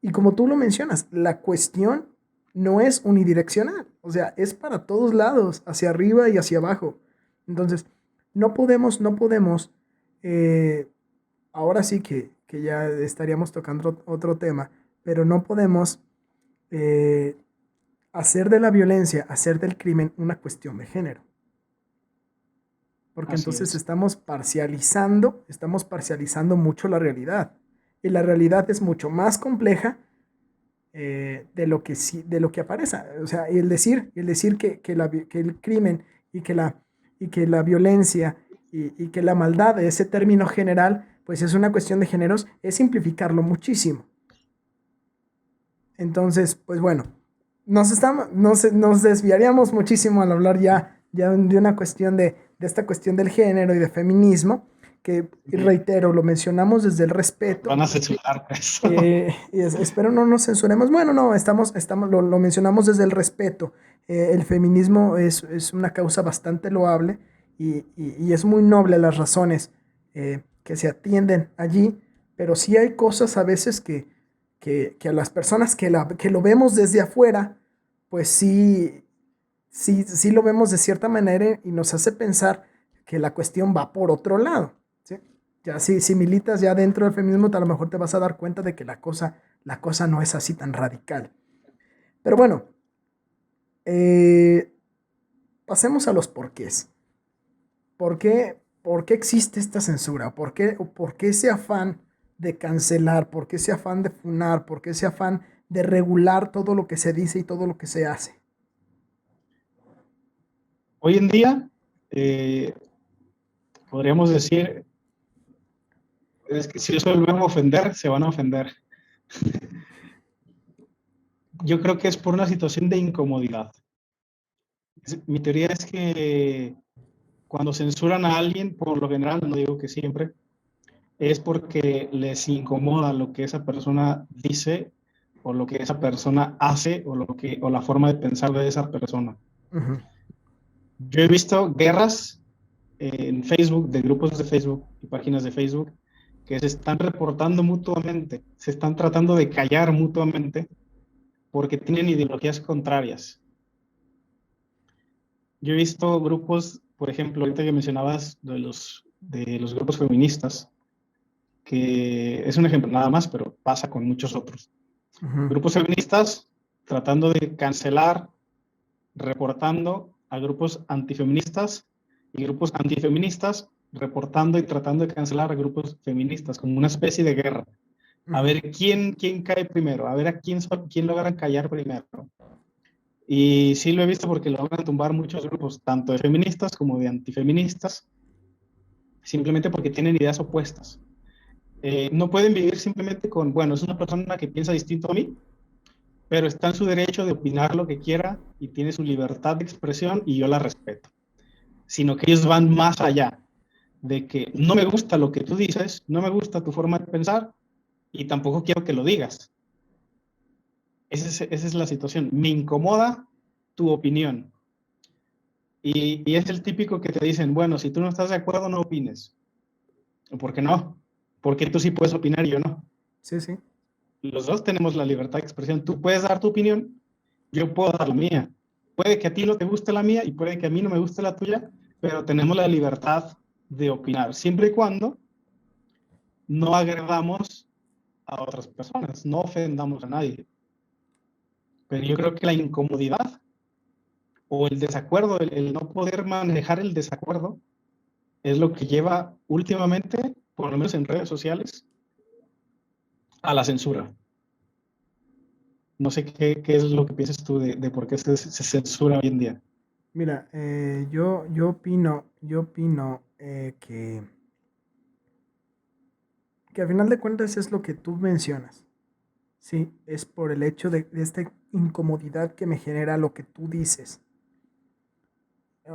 y como tú lo mencionas, la cuestión no es unidireccional. O sea, es para todos lados, hacia arriba y hacia abajo. Entonces, no podemos eh, ahora sí que ya estaríamos tocando otro tema, pero no podemos eh, hacer de la violencia, hacer del crimen una cuestión de género, porque Así entonces es. estamos parcializando mucho la realidad, y la realidad es mucho más compleja de lo que sí, de lo que aparece. O sea, el decir que el crimen y y que la violencia y que la maldad, ese término general, pues es una cuestión de géneros, es simplificarlo muchísimo. Entonces, pues bueno, nos desviaríamos muchísimo al hablar ya de una cuestión de de esta cuestión del género y de feminismo, que, y reitero, lo mencionamos desde el respeto. Van a censurar eso. Espero no nos censuremos. Bueno, no, lo mencionamos desde el respeto. El feminismo es una causa bastante loable y es muy noble las razones que se atienden allí, pero sí hay cosas a veces que a las personas que lo vemos desde afuera, pues sí lo vemos de cierta manera y nos hace pensar que la cuestión va por otro lado, ¿sí? Ya si militas ya dentro del feminismo, a lo mejor te vas a dar cuenta de que la cosa no es así tan radical. Pero bueno, pasemos a los porqués. ¿Por qué existe esta censura? ¿Por qué ese afán de cancelar? ¿Por qué ese afán de funar? ¿Por qué ese afán de regular todo lo que se dice y todo lo que se hace? Hoy en día, podríamos decir, es que si eso el verbo ofender, se van a ofender. Yo creo que es por una situación de incomodidad. Mi teoría es que cuando censuran a alguien, por lo general, no digo que siempre, es porque les incomoda lo que esa persona dice o lo que esa persona hace o la forma de pensar de esa persona. Uh-huh. Yo he visto guerras en Facebook, de grupos de Facebook y páginas de Facebook, que se están reportando mutuamente, se están tratando de callar mutuamente porque tienen ideologías contrarias. Yo he visto grupos, por ejemplo, ahorita que mencionabas de los grupos feministas, que es un ejemplo nada más, pero pasa con muchos otros. Uh-huh. Grupos feministas tratando de cancelar, reportando a grupos antifeministas y grupos antifeministas reportando y tratando de cancelar a grupos feministas, como una especie de guerra. A ver quién cae primero, a ver a quién logran callar primero. Y sí lo he visto porque logran tumbar muchos grupos, tanto de feministas como de antifeministas, simplemente porque tienen ideas opuestas. No pueden vivir simplemente con, bueno, es una persona que piensa distinto a mí, pero está en su derecho de opinar lo que quiera y tiene su libertad de expresión y yo la respeto. Sino que ellos van más allá de que no me gusta lo que tú dices, no me gusta tu forma de pensar y tampoco quiero que lo digas. Esa es la situación. Me incomoda tu opinión. Y es el típico que te dicen, bueno, si tú no estás de acuerdo, no opines. ¿Por qué no? Porque tú sí puedes opinar y yo no. Sí, sí. Los dos tenemos la libertad de expresión. Tú puedes dar tu opinión, yo puedo dar la mía. Puede que a ti no te guste la mía y puede que a mí no me guste la tuya, pero tenemos la libertad de opinar, siempre y cuando no agredamos a otras personas, no ofendamos a nadie. Pero yo creo que la incomodidad o el desacuerdo, el no poder manejar el desacuerdo, es lo que lleva últimamente, por lo menos en redes sociales, a la censura. No sé qué es lo que piensas tú de por qué se censura hoy en día. Mira, yo opino que al final de cuentas es lo que tú mencionas. Sí, es por el hecho de esta incomodidad que me genera lo que tú dices.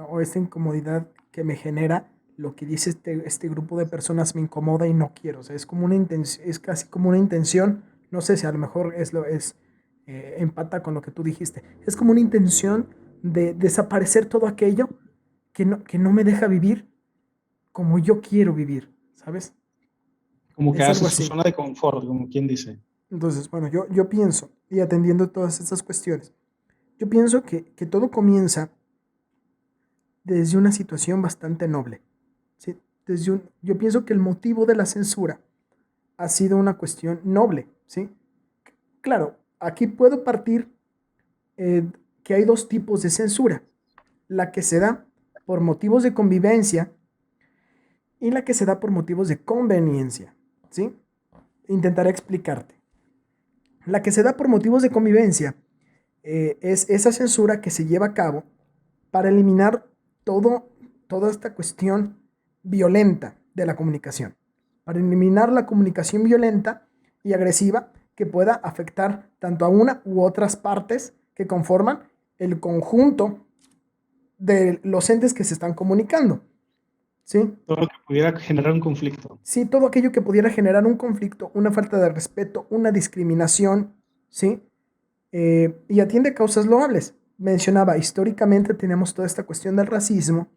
O esta incomodidad que me genera lo que dice este grupo de personas me incomoda y no quiero. O sea, es como una intención, es casi como una intención. No sé si a lo mejor empata con lo que tú dijiste. Es como una intención de desaparecer todo aquello que no me deja vivir como yo quiero vivir, ¿sabes? Como que Es algo hace su así. zona de confort, como quien dice. Entonces, bueno, yo pienso, y atendiendo todas estas cuestiones, yo pienso que todo comienza desde una situación bastante noble. ¿Sí? Yo pienso que el motivo de la censura ha sido una cuestión noble. ¿Sí? Claro, aquí puedo partir que hay dos tipos de censura. La que se da por motivos de convivencia y la que se da por motivos de conveniencia. ¿Sí? Intentaré explicarte. La que se da por motivos de convivencia es esa censura que se lleva a cabo para eliminar toda esta cuestión violenta de la comunicación, para eliminar la comunicación violenta y agresiva que pueda afectar tanto a una u otras partes que conforman el conjunto de los entes que se están comunicando. ¿sí? Todo lo que pudiera generar un conflicto. Sí, todo aquello que pudiera generar un conflicto, una falta de respeto, una discriminación, ¿sí? Y atiende causas loables. Mencionaba, históricamente tenemos toda esta cuestión del racismo,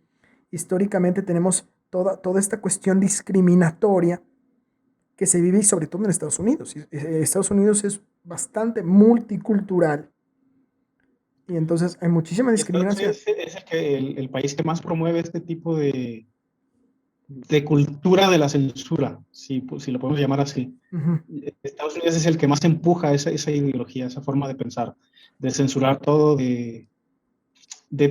históricamente tenemos toda esta cuestión discriminatoria que se vive y sobre todo en Estados Unidos. Estados Unidos es bastante multicultural y entonces hay muchísima Y Estados discriminación. Unidos es el país que más promueve este tipo de cultura de la censura, si lo podemos llamar así. Ujú, Estados Unidos es el que más empuja esa ideología, esa forma de pensar, de censurar todo, de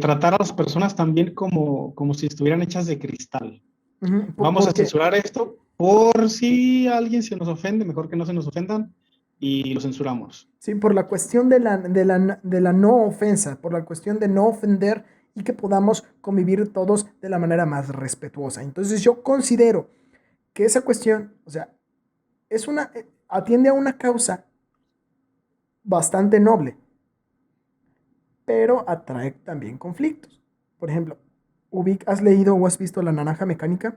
tratar a las personas también como si estuvieran hechas de cristal. ujú, Vamos a porque, censurar esto por si alguien se nos ofende, mejor que no se nos ofendan, y lo censuramos. sí, por la cuestión de la no ofensa, por la cuestión de no ofender y que podamos convivir todos de la manera más respetuosa. Entonces yo considero que esa cuestión, o sea, atiende a una causa bastante noble, pero atrae también conflictos. Por ejemplo, ¿has leído o has visto La Naranja Mecánica?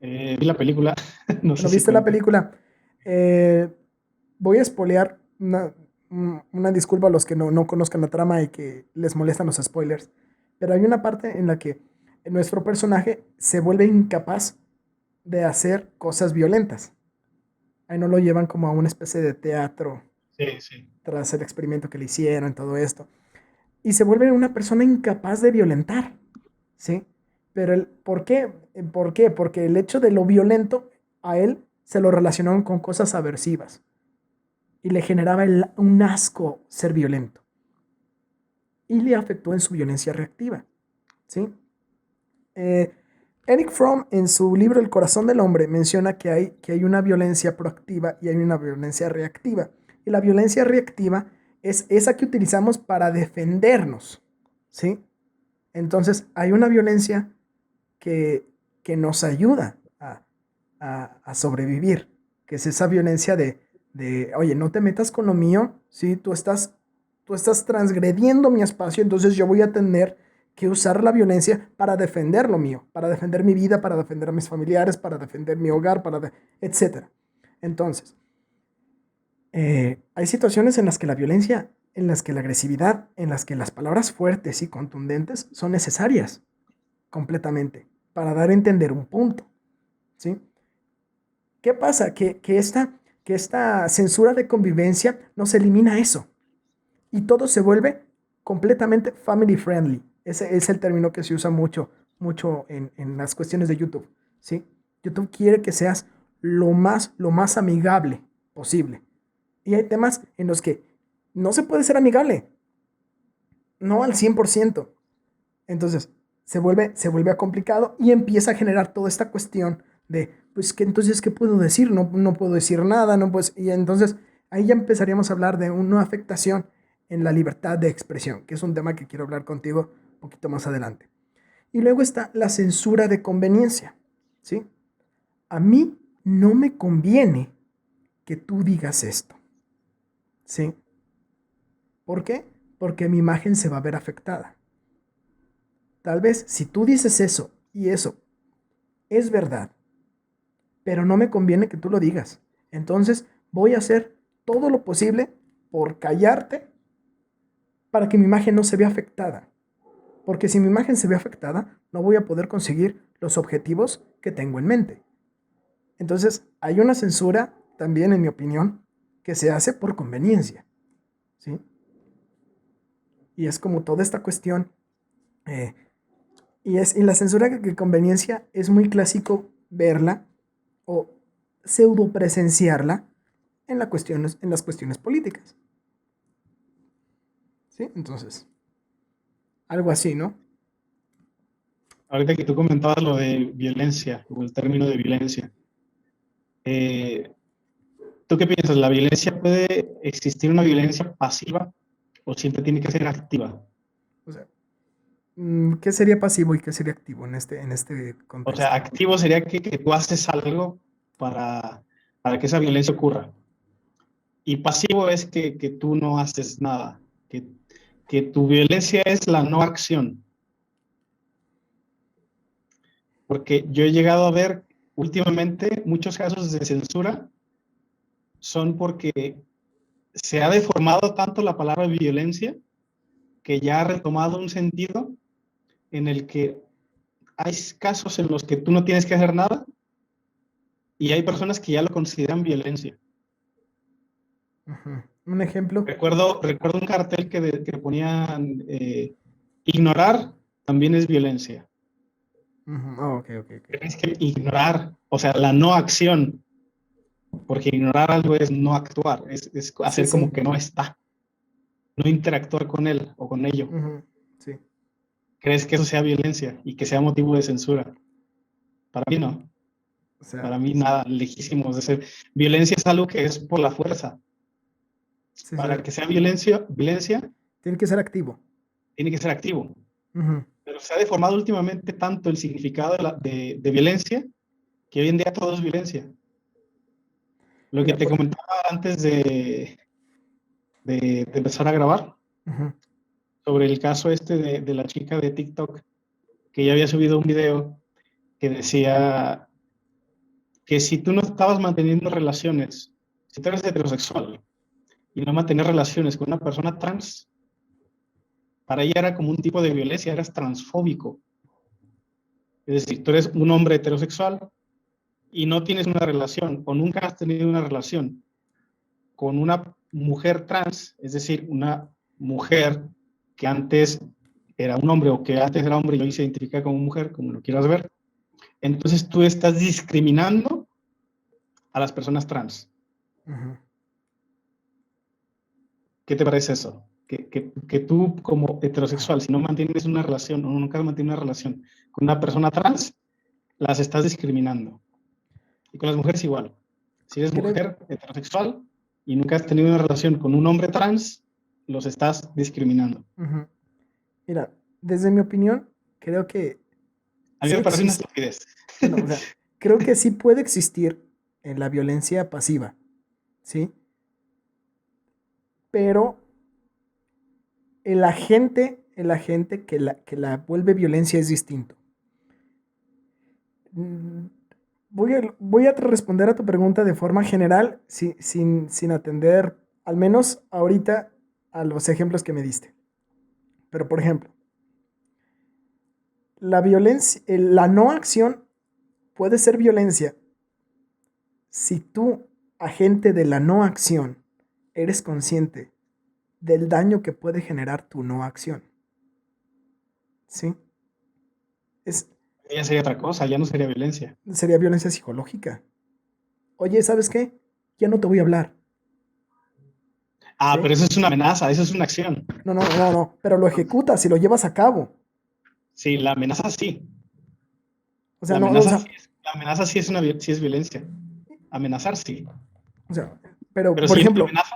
Vi la película, no sé Bueno, si ¿viste la cuente. película? Eh, Voy a espolear una disculpa a los que no conozcan la trama y que les molestan los spoilers, pero hay una parte en la que nuestro personaje se vuelve incapaz de hacer cosas violentas. Ahí no lo llevan como a una especie de teatro Sí, sí. tras el experimento que le hicieron, todo esto. Y se vuelve una persona incapaz de violentar, ¿sí? Pero ¿por qué? ¿Por qué? Porque el hecho de lo violento a él se lo relacionaron con cosas aversivas y le generaba un asco ser violento y le afectó en su violencia reactiva, ¿sí? Eh, Eric Fromm en su libro El corazón del hombre menciona que hay una violencia proactiva y hay una violencia reactiva. Y la violencia reactiva es esa que utilizamos para defendernos, ¿sí? Entonces hay una violencia que, que nos ayuda a sobrevivir, que es esa violencia oye, no te metas con lo mío, ¿sí? Tú estás transgrediendo mi espacio, entonces yo voy a tener que usar la violencia para defender lo mío, para defender mi vida, para defender a mis familiares, para defender mi hogar, etcétera. Entonces, hay situaciones en las que la violencia, en las que la agresividad, en las que las palabras fuertes y contundentes son necesarias completamente para dar a entender un punto, ¿sí? ¿Qué pasa? Que esta censura de convivencia nos elimina eso y todo se vuelve completamente family friendly. Ese es el término que se usa mucho, mucho en las cuestiones de YouTube, ¿sí? YouTube quiere que seas lo más amigable posible. Y hay temas en los que no se puede ser amigable, no al 100%. Entonces, se vuelve a complicado y empieza a generar toda esta cuestión de, pues, que entonces, ¿qué puedo decir? No puedo decir nada, no puedo, y entonces ahí ya empezaríamos a hablar de una afectación en la libertad de expresión, que es un tema que quiero hablar contigo un poquito más adelante. Y luego está la censura de conveniencia, ¿sí? A mí no me conviene que tú digas esto, ¿sí? ¿Por qué? Porque mi imagen se va a ver afectada. Tal vez si tú dices eso y eso es verdad, pero no me conviene que tú lo digas. Entonces voy a hacer todo lo posible por callarte para que mi imagen no se vea afectada. Porque si mi imagen se ve afectada, no voy a poder conseguir los objetivos que tengo en mente. Entonces hay una censura también, en mi opinión, que se hace por conveniencia, ¿sí? Y es como toda esta cuestión. eh, y la censura de conveniencia es muy clásico verla o pseudo presenciarla en las cuestiones políticas, ¿sí? Entonces, algo así, ¿no? Ahorita que tú comentabas lo de violencia, o el término de violencia, eh, ¿tú qué piensas? ¿La violencia puede existir una violencia pasiva o siempre tiene que ser activa? O sea, ¿qué sería pasivo y qué sería activo en este O sea, contexto? activo sería que tú haces algo para, para que esa violencia ocurra. Y pasivo es que tú no haces nada, que tu violencia es la no acción. Porque yo he llegado a ver últimamente muchos casos de censura son porque se ha deformado tanto la palabra violencia que ya ha retomado un sentido en el que hay casos en los que tú no tienes que hacer nada y hay personas que ya lo consideran violencia. Ujú. Un ejemplo. Recuerdo un cartel que ponían ignorar también es violencia. Ujú. Oh, ok, ok, ok. Es que ignorar, o sea, la no acción, porque ignorar algo es no actuar, es Sí, hacer como sí. que no está, no interactuar con él o con ello. Ujú. Sí. ¿Crees que eso sea violencia y que sea motivo de censura? Para mí no. O sea, Para mí nada, lejísimos de ser. Violencia es algo que es por la fuerza. sí, sí. Para que sea violencia, Tiene que ser activo. tiene que ser activo. Ujú. Pero se ha deformado últimamente tanto el significado de violencia que hoy en día todo es violencia. Lo que Mira, te comentaba antes de empezar a grabar ujú. sobre el caso este de la chica de TikTok que ya había subido un video que decía que si tú no estabas manteniendo relaciones, si tú eres heterosexual y no mantener relaciones con una persona trans, para ella era como un tipo de violencia, eras transfóbico. Es decir, tú eres un hombre heterosexual y no tienes una relación o nunca has tenido una relación con una mujer trans, es decir, una mujer que antes era un hombre o que antes era hombre y hoy se identifica como mujer, como lo quieras ver, entonces tú estás discriminando a las personas trans. Ujú. ¿Qué te parece eso? Que tú como heterosexual, si no mantienes una relación o nunca has mantenido una relación con una persona trans, las estás discriminando. Y con las mujeres igual. Si eres Creo, mujer heterosexual y nunca has tenido una relación con un hombre trans, los estás discriminando. ujú. Mira, desde mi opinión, creo que A mí sí me parece una existe. estupidez. Bueno, o sea, creo que sí puede existir en la violencia pasiva, ¿sí? Pero el agente que la vuelve violencia es distinto. Mm, voy a responder a tu pregunta de forma general, sin atender, al menos ahorita, a los ejemplos que me diste. Pero, por ejemplo, la violencia, la no acción puede ser violencia si tú, agente de la no acción, eres consciente del daño que puede generar tu no acción. ¿Sí? Es, Ya sería otra cosa, ya no sería violencia. sería violencia psicológica. Oye, ¿sabes qué? Ya no te voy a hablar. Ah, ¿Sí? pero eso es una amenaza, eso es una acción. No, no, no, no. Pero lo ejecutas y lo llevas a cabo. Sí, la amenaza sí. O sea, no, o sea, La amenaza sí sí es violencia. Amenazar sí. o sea, pero, Pero por si yo no te ejemplo, amenazo,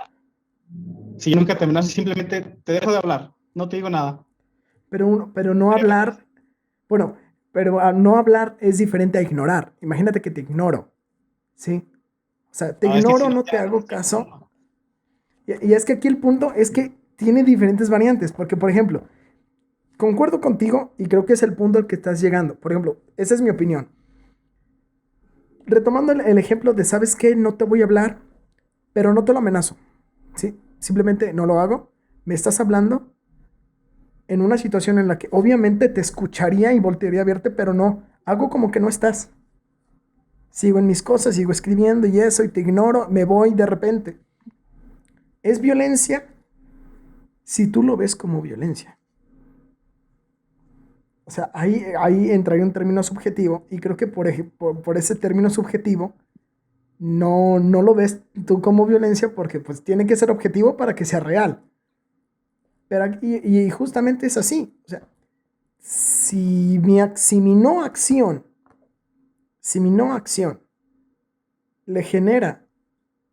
si yo nunca te amenazo, simplemente te dejo de hablar, no te digo nada. pero no hablar, bueno, pero no hablar es diferente a ignorar. Imagínate que te ignoro, ¿sí? O sea, te No, es que ignoro, si no no te te hablo, no hago estoy caso. hablando. Y es que aquí el punto es que tiene diferentes variantes, porque, por ejemplo, concuerdo contigo y creo que es el punto al que estás llegando. Por ejemplo, esa es mi opinión. Retomando el ejemplo de, ¿sabes qué? No te voy a hablar, pero no te lo amenazo, ¿sí? Simplemente no lo hago. Me estás hablando en una situación en la que obviamente te escucharía y voltearía a verte, pero no, hago como que no estás. Sigo en mis cosas, sigo escribiendo y eso, y te ignoro, me voy de repente. Es violencia si tú lo ves como violencia. O sea, ahí entraría un término subjetivo y creo que por ese término subjetivo no lo ves tú como violencia porque pues tiene que ser objetivo para que sea real. Pero y justamente es así. O sea, si mi no acción le genera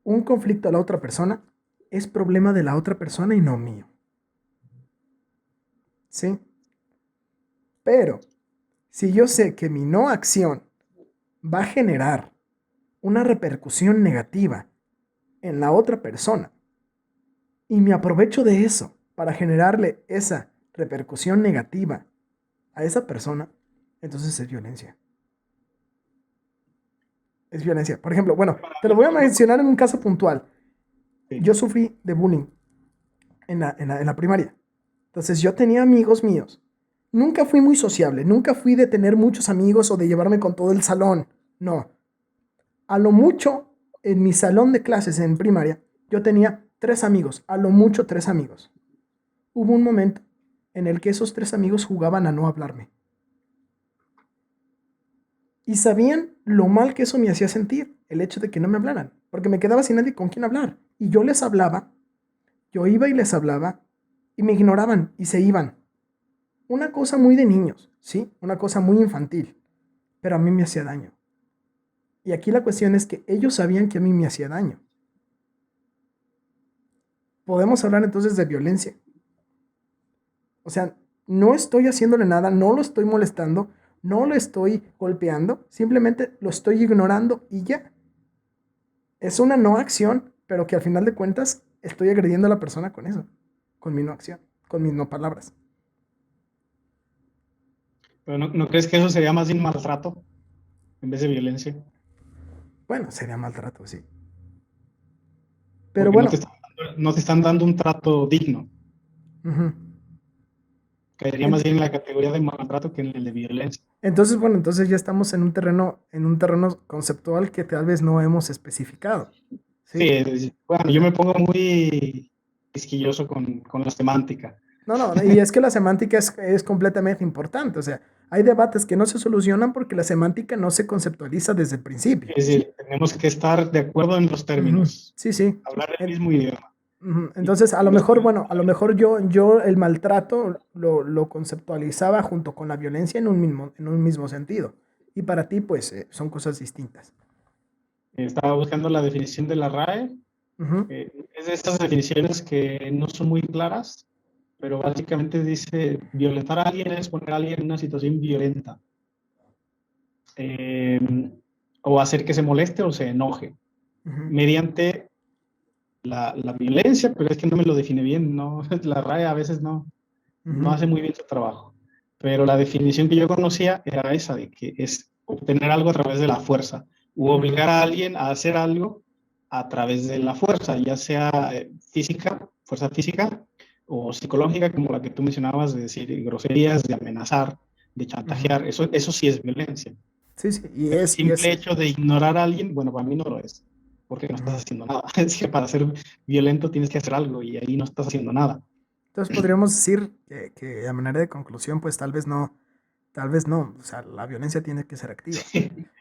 un conflicto a la otra persona, es problema de la otra persona y no mío. ¿Sí? Pero si yo sé que mi no acción va a generar una repercusión negativa en la otra persona y me aprovecho de eso para generarle esa repercusión negativa a esa persona, entonces es violencia. Es violencia. Por ejemplo, bueno, te lo voy a mencionar en un caso puntual. Sí. Yo sufrí de bullying en la primaria. Entonces yo tenía amigos míos. Nunca fui muy sociable, nunca fui de tener muchos amigos o de llevarme con todo el salón. No. A lo mucho, en mi salón de clases en primaria, yo tenía 3 amigos, a lo mucho 3 amigos. Hubo un momento en el que esos 3 amigos jugaban a no hablarme. Y sabían lo mal que eso me hacía sentir, el hecho de que no me hablaran, porque me quedaba sin nadie con quien hablar. Y yo les hablaba, yo iba y les hablaba, y me ignoraban y se iban. Una cosa muy de niños, ¿sí? Una cosa muy infantil, pero a mí me hacía daño. Y aquí la cuestión es que ellos sabían que a mí me hacía daño. Podemos hablar entonces de violencia. O sea, no estoy haciéndole nada, no lo estoy molestando, no lo estoy golpeando, simplemente lo estoy ignorando y ya. Es una no acción, pero que al final de cuentas estoy agrediendo a la persona con eso, con mi no acción, con mis no palabras. Pero ¿no crees que eso sería más bien maltrato en vez de violencia? Bueno, sería maltrato, sí. Pero Porque bueno, no te están dando un trato digno. ujú. Caería más En- bien en la categoría de maltrato que en el de violencia. Entonces, bueno, entonces ya estamos en un terreno conceptual que tal vez no hemos especificado, Sí, ¿sí? bueno, yo me pongo muy quisquilloso con la semántica. No, no, y es que la semántica es completamente importante, o sea, hay debates que no se solucionan porque la semántica no se conceptualiza desde el principio, Es ¿sí? decir, tenemos que estar de acuerdo en los Ujú. términos, Sí, sí. hablar el En- mismo idioma. Y Entonces, a lo los mejor, términos, bueno, a lo mejor yo el maltrato lo conceptualizaba junto con la violencia en un mismo sentido. Y para ti, pues, son cosas distintas. estaba buscando la definición de la RAE. Ujú, Es de estas definiciones que no son muy claras, pero básicamente dice, violentar a alguien es poner a alguien en una situación violenta, eh, o hacer que se moleste o se enoje, ujú, mediante la violencia, pero es que no me lo define bien, ¿no? La RAE a veces no ujú, hace muy bien su trabajo. Pero la definición que yo conocía era esa, de que es obtener algo a través de la fuerza, u ujú, obligar a alguien a hacer algo a través de la fuerza, ya sea física, fuerza física, o psicológica, como la que tú mencionabas, de decir groserías, de amenazar, de ujú. chantajear, eso sí es violencia. Sí, sí, y Pero el es, y simple es, hecho de ignorar a alguien, bueno, para mí no lo es, porque no estás ujú. haciendo nada. Es que para ser violento tienes que hacer algo y ahí no estás haciendo nada. Entonces podríamos decir que a manera de conclusión, pues tal vez no, o sea, la violencia tiene que ser activa.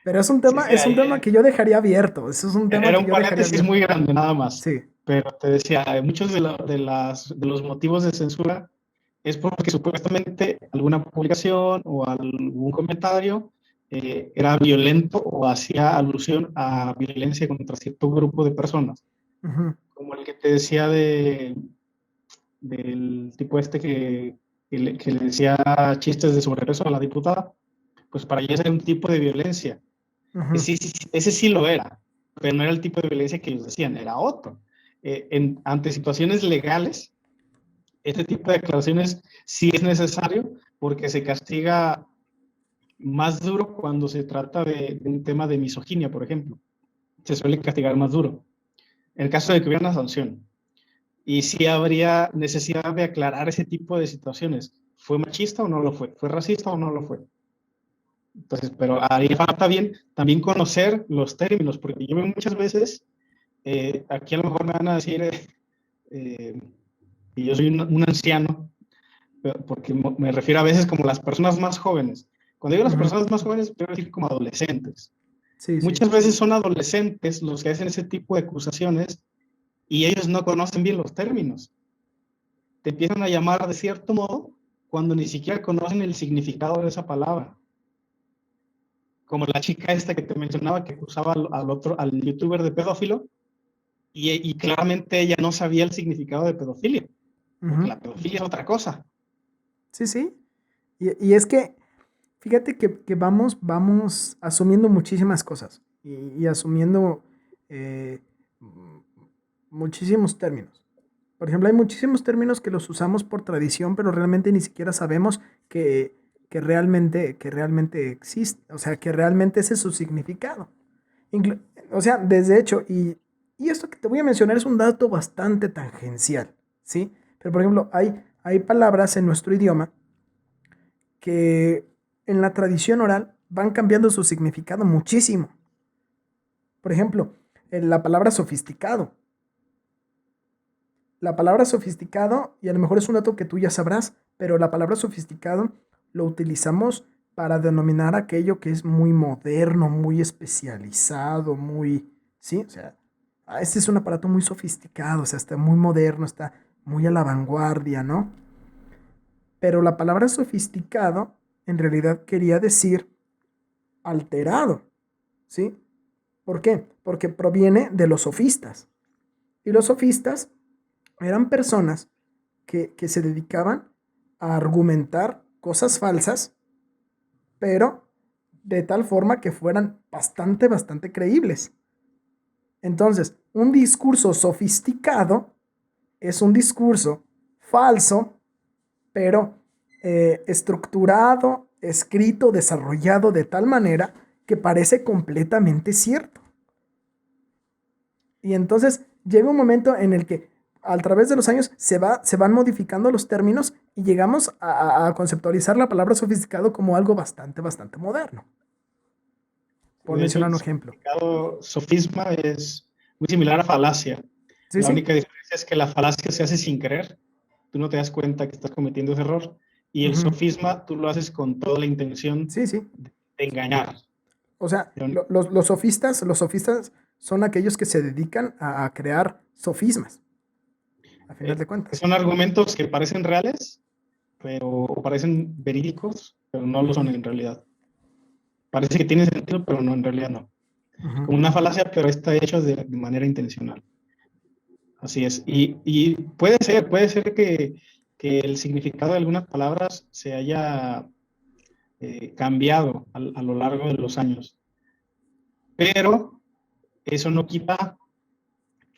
Pero es un Sí, tema, sí, es un tema que yo dejaría abierto, eso es un tema era que un yo dejaría paréntesis muy abierto. grande nada más, Sí. pero te decía, muchos de los motivos de censura es porque supuestamente alguna publicación o algún comentario era violento o hacía alusión a violencia contra cierto grupo de personas, Ujú, como el que te decía del tipo este que le decía chistes de sobrepeso a la diputada, pues para ella era un tipo de violencia. ujú, Sí, sí, sí, ese sí lo era, pero no era el tipo de violencia que ellos decían, era otro. Ante situaciones legales, este tipo de declaraciones sí es necesario porque se castiga más duro cuando se trata de un tema de misoginia, por ejemplo. Se suele castigar más duro. En el caso de que hubiera una sanción. Y sí habría necesidad de aclarar ese tipo de situaciones. ¿Fue machista o no lo fue? ¿Fue racista o no lo fue? Entonces, pero ahí falta bien también conocer los términos, porque yo veo muchas veces, aquí a lo mejor me van a decir eh, que yo soy un anciano, porque me refiero a veces como las personas más jóvenes. Cuando digo las ujú. personas más jóvenes, quiero decir como adolescentes. Sí, sí. Muchas veces son adolescentes los que hacen ese tipo de acusaciones y ellos no conocen bien los términos. Te empiezan a llamar de cierto modo cuando ni siquiera conocen el significado de esa palabra. Como la chica esta que te mencionaba que acusaba al youtuber de pedófilo y claramente ella no sabía el significado de pedofilia, porque Ujú. la pedofilia es otra cosa. Sí, sí. Y es que, fíjate que vamos asumiendo muchísimas cosas y asumiendo eh, m- muchísimos términos. Por ejemplo, hay muchísimos términos que los usamos por tradición, pero realmente ni siquiera sabemos que realmente existe, o sea, que realmente ese es su significado. Inclu- o sea, desde hecho, y esto que te voy a mencionar es un dato bastante tangencial, ¿sí? Pero por ejemplo, hay palabras en nuestro idioma que en la tradición oral van cambiando su significado muchísimo. Por ejemplo, la palabra sofisticado. La palabra sofisticado, y a lo mejor es un dato que tú ya sabrás, pero la palabra sofisticado lo utilizamos para denominar aquello que es muy moderno, muy especializado, muy, ¿sí? O sea, este es un aparato muy sofisticado, o sea, está muy moderno, está muy a la vanguardia, ¿no? Pero la palabra sofisticado en realidad quería decir alterado, ¿sí? ¿Por qué? Porque proviene de los sofistas. Y los sofistas eran personas que se dedicaban a argumentar cosas falsas, pero de tal forma que fueran bastante creíbles. Entonces, un discurso sofisticado es un discurso falso, pero estructurado, escrito, desarrollado de tal manera que parece completamente cierto. Y entonces llega un momento en el que a través de los años se van modificando los términos y llegamos a conceptualizar la palabra sofisticado como algo bastante moderno. Por De hecho, mencionar el un ejemplo. significado sofisma es muy similar a falacia. Sí, La sí. única diferencia es que la falacia se hace sin querer. Tú no te das cuenta que estás cometiendo ese error. Y el Ujú. sofisma tú lo haces con toda la intención Sí, sí. de engañar. O sea, Pero los sofistas son aquellos que se dedican a crear sofismas, a final de cuentas. son argumentos que parecen reales, pero o parecen verídicos, pero no lo son Ujú, en realidad. Parece que tiene sentido, pero no, en realidad no. ujú. Como una falacia, pero está hecho de manera intencional. Así es. Y puede ser que el significado de algunas palabras se haya cambiado a lo largo de los años. Pero eso no quita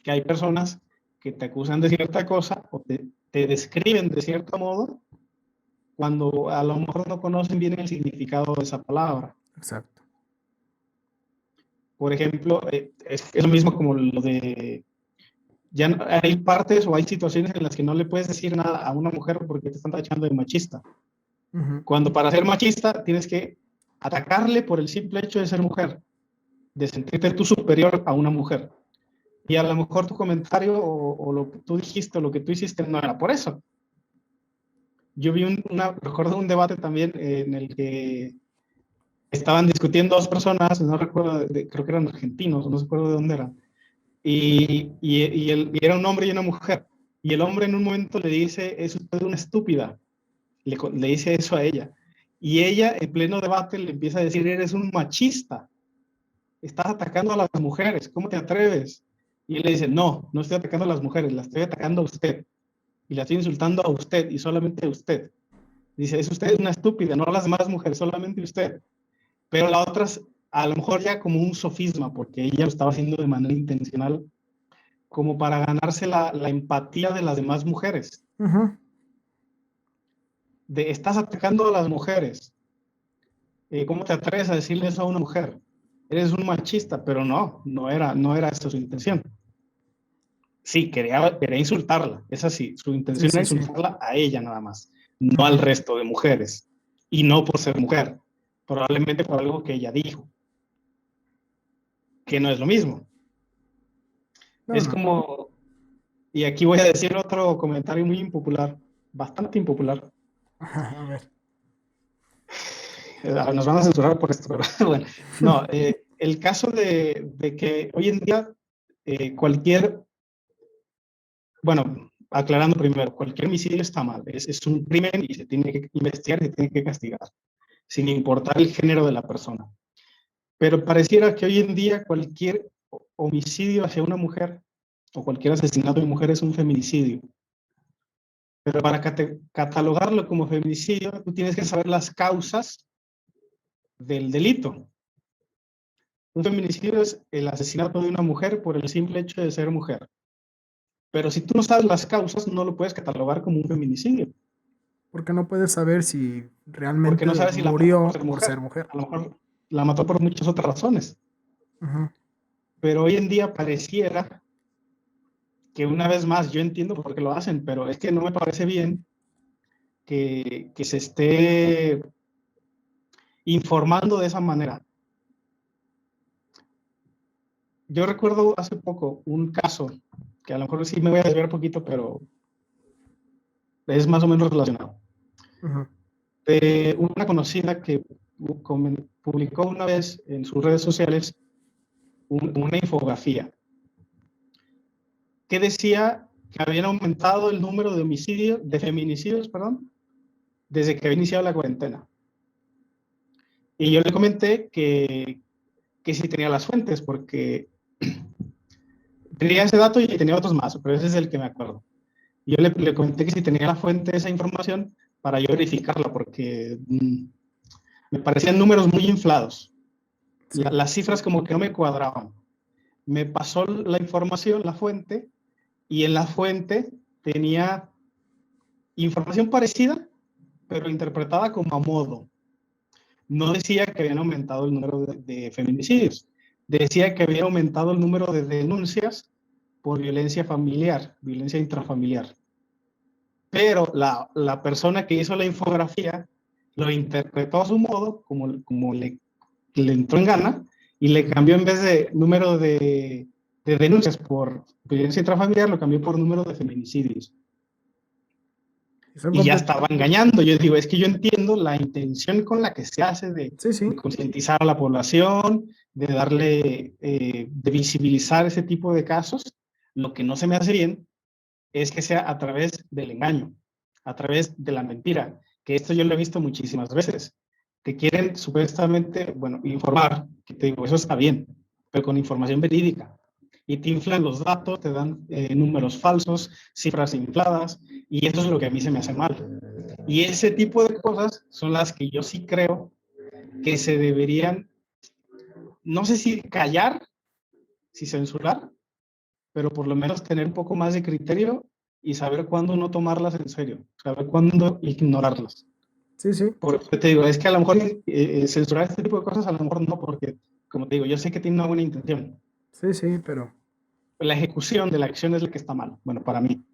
que hay personas que te acusan de cierta cosa o te describen de cierto modo cuando a lo mejor no conocen bien el significado de esa palabra. Exacto. Por ejemplo, es lo mismo como lo de ya hay partes o hay situaciones en las que no le puedes decir nada a una mujer porque te están tachando de machista. Ujú. Cuando para ser machista tienes que atacarle por el simple hecho de ser mujer, de sentirte tú superior a una mujer. Y a lo mejor tu comentario o lo que tú dijiste o lo que tú hiciste no era por eso. Yo vi recuerdo un debate también en el que estaban discutiendo dos personas, no recuerdo, creo que eran argentinos, no recuerdo de dónde eran, y era un hombre y una mujer. Y el hombre en un momento le dice, es usted una estúpida, le dice eso a ella. Y ella, en pleno debate, le empieza a decir, eres un machista, estás atacando a las mujeres, ¿cómo te atreves? Y él le dice, no, no estoy atacando a las mujeres, la estoy atacando a usted. Y la estoy insultando a usted y solamente a usted. Dice, es usted una estúpida, no a las demás mujeres, solamente usted. Pero la otra, a lo mejor ya como un sofisma, porque ella lo estaba haciendo de manera intencional, como para ganarse la empatía de las demás mujeres. Ujú. De, estás atacando a las mujeres. ¿Cómo te atreves a decirle eso a una mujer? Eres un machista, pero no era esa su intención. Sí, quería insultarla, es así, su Sí, intención era sí, sí. insultarla a ella nada más, no al Ujú. resto de mujeres, y no por ser mujer, probablemente por algo que ella dijo, que no es lo mismo. No, Es no. como, y aquí voy a decir otro comentario muy impopular, bastante impopular. A ver. Nos van a censurar por esto, pero bueno, no, el caso de que hoy en día cualquier, bueno, aclarando primero, cualquier homicidio está mal, es un crimen y se tiene que investigar y se tiene que castigar, sin importar el género de la persona. Pero pareciera que hoy en día cualquier homicidio hacia una mujer o cualquier asesinato de mujer es un feminicidio. Pero para catalogarlo como feminicidio, tú tienes que saber las causas del delito. Un feminicidio es el asesinato de una mujer por el simple hecho de ser mujer. Pero si tú no sabes las causas, no lo puedes catalogar como un feminicidio. Porque no puedes saber si Porque no realmente sabes si la mató por murió ser por ser mujer. mujer. A lo mejor la mató por muchas otras razones. Ujú. pero hoy en día pareciera que una vez más, yo entiendo por qué lo hacen, pero es que no me parece bien que se esté informando de esa manera. Yo recuerdo hace poco un caso, que a lo mejor sí me voy a desviar un poquito, pero es más o menos relacionado. Ujú. De una conocida que publicó una vez en sus redes sociales una infografía que decía que habían aumentado el número de homicidios, de feminicidios, perdón, desde que había iniciado la cuarentena. Y yo le comenté que sí tenía las fuentes, porque tenía ese dato y tenía otros más, pero ese es el que me acuerdo. Y yo le comenté que si tenía la fuente de esa información para yo verificarla, porque me parecían números muy inflados. Sí. Las cifras como que no me cuadraban. Me pasó la información, la fuente, y en la fuente tenía información parecida, pero interpretada como a modo. No decía que habían aumentado el número de feminicidios, decía que había aumentado el número de denuncias por violencia familiar, violencia intrafamiliar. Pero la persona que hizo la infografía lo interpretó a su modo, como le entró en gana, y le cambió en vez de número de denuncias por violencia intrafamiliar, lo cambió por número de feminicidios. Y son Y ya complet- estaba engañando. Yo digo, es que yo entiendo la intención con la que se hace Sí, de sí. concientizar a la población, de darle, de visibilizar ese tipo de casos. Lo que no se me hace bien es que sea a través del engaño, a través de la mentira, que esto yo lo he visto muchísimas veces. Te quieren supuestamente, bueno, informar, que te digo, eso está bien, pero con información verídica. Y te inflan los datos, te dan números falsos, cifras infladas, y eso es lo que a mí se me hace mal. Y ese tipo de cosas son las que yo sí creo que se deberían, no sé si callar, si censurar, pero por lo menos tener un poco más de criterio y saber cuándo no tomarlas en serio, saber cuándo ignorarlas. Sí, sí. Porque te digo, es que a lo mejor censurar este tipo de cosas, a lo mejor no, porque, como te digo, yo sé que tiene una buena intención. Sí, sí, La ejecución de la acción es la que está mal, bueno, para mí.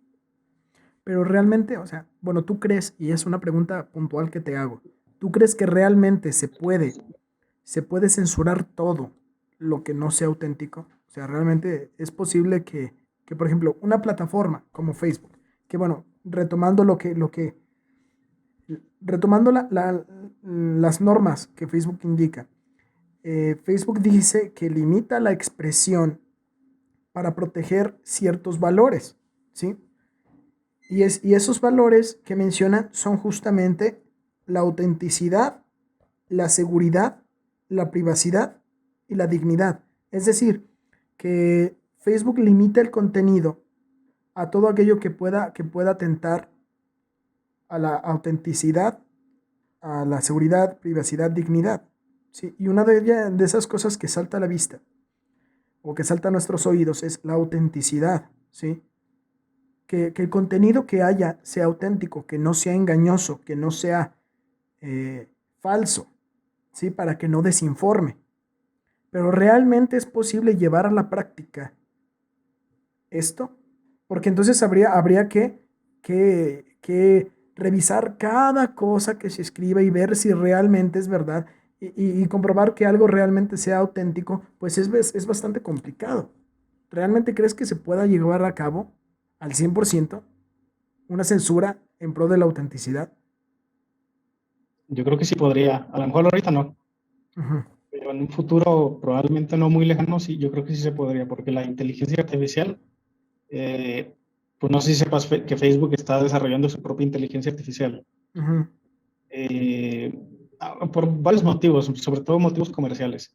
pero realmente, o sea, bueno, tú crees, y es una pregunta puntual que te hago, ¿tú crees que realmente se puede censurar todo lo que no sea auténtico? O sea, realmente es posible que, por ejemplo, una plataforma como Facebook, que bueno, retomando las normas que Facebook indica, Facebook dice que limita la expresión para proteger ciertos valores, ¿sí? Y esos valores que mencionan son justamente la autenticidad, la seguridad, la privacidad y la dignidad. Es decir, que Facebook limita el contenido a todo aquello que pueda atentar a la autenticidad, a la seguridad, privacidad, dignidad. ¿Sí? Y una de esas cosas que salta a la vista o que salta a nuestros oídos es la autenticidad. ¿Sí? Que el contenido que haya sea auténtico, que no sea engañoso, que no sea falso, ¿sí? Para que no desinforme. Pero realmente es posible llevar a la práctica esto, porque entonces habría que revisar cada cosa que se escribe y ver si realmente es verdad y comprobar que algo realmente sea auténtico, pues es bastante complicado. ¿Realmente crees que se pueda llevar a cabo al 100% una censura en pro de la autenticidad? Yo creo que sí podría, a lo mejor ahorita no, Ujú. pero en un futuro probablemente no muy lejano, sí, yo creo que sí se podría, porque la inteligencia artificial, eh, pues no sé si sepas que Facebook está desarrollando su propia inteligencia artificial. Ujú. eh, por varios motivos, sobre todo motivos comerciales,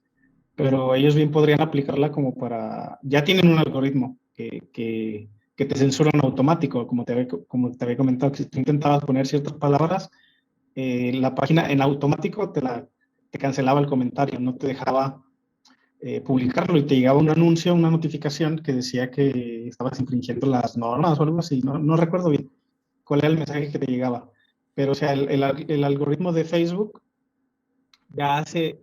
pero ellos bien podrían aplicarla como para, ya tienen un algoritmo que te censura en automático, como te había comentado, que si tú intentabas poner ciertas palabras, la página en automático te cancelaba el comentario, no te dejaba publicarlo y te llegaba un anuncio, una notificación que decía que estabas infringiendo las normas o algo así, no recuerdo bien cuál era el mensaje que te llegaba. Pero, o sea, el algoritmo de Facebook ya hace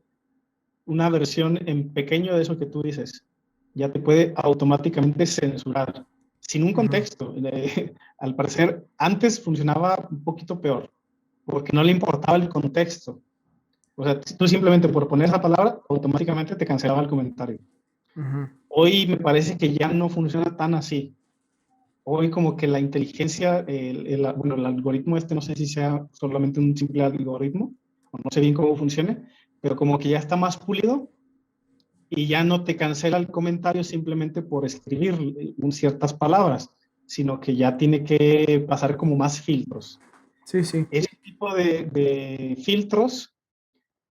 una versión en pequeño de eso que tú dices. ya te puede automáticamente censurar, sin un Ujú, contexto. Al parecer, antes funcionaba un poquito peor, porque no le importaba el contexto. O sea, tú simplemente por poner esa palabra, automáticamente te cancelaba el comentario. ujú. Hoy me parece que ya no funciona tan así. Hoy como que la inteligencia, bueno, el algoritmo este, no sé si sea solamente un simple algoritmo, o no sé bien cómo funcione, pero como que ya está más pulido y ya no te cancela el comentario simplemente por escribir ciertas palabras, sino que ya tiene que pasar como más filtros. Sí, sí. Ese tipo de filtros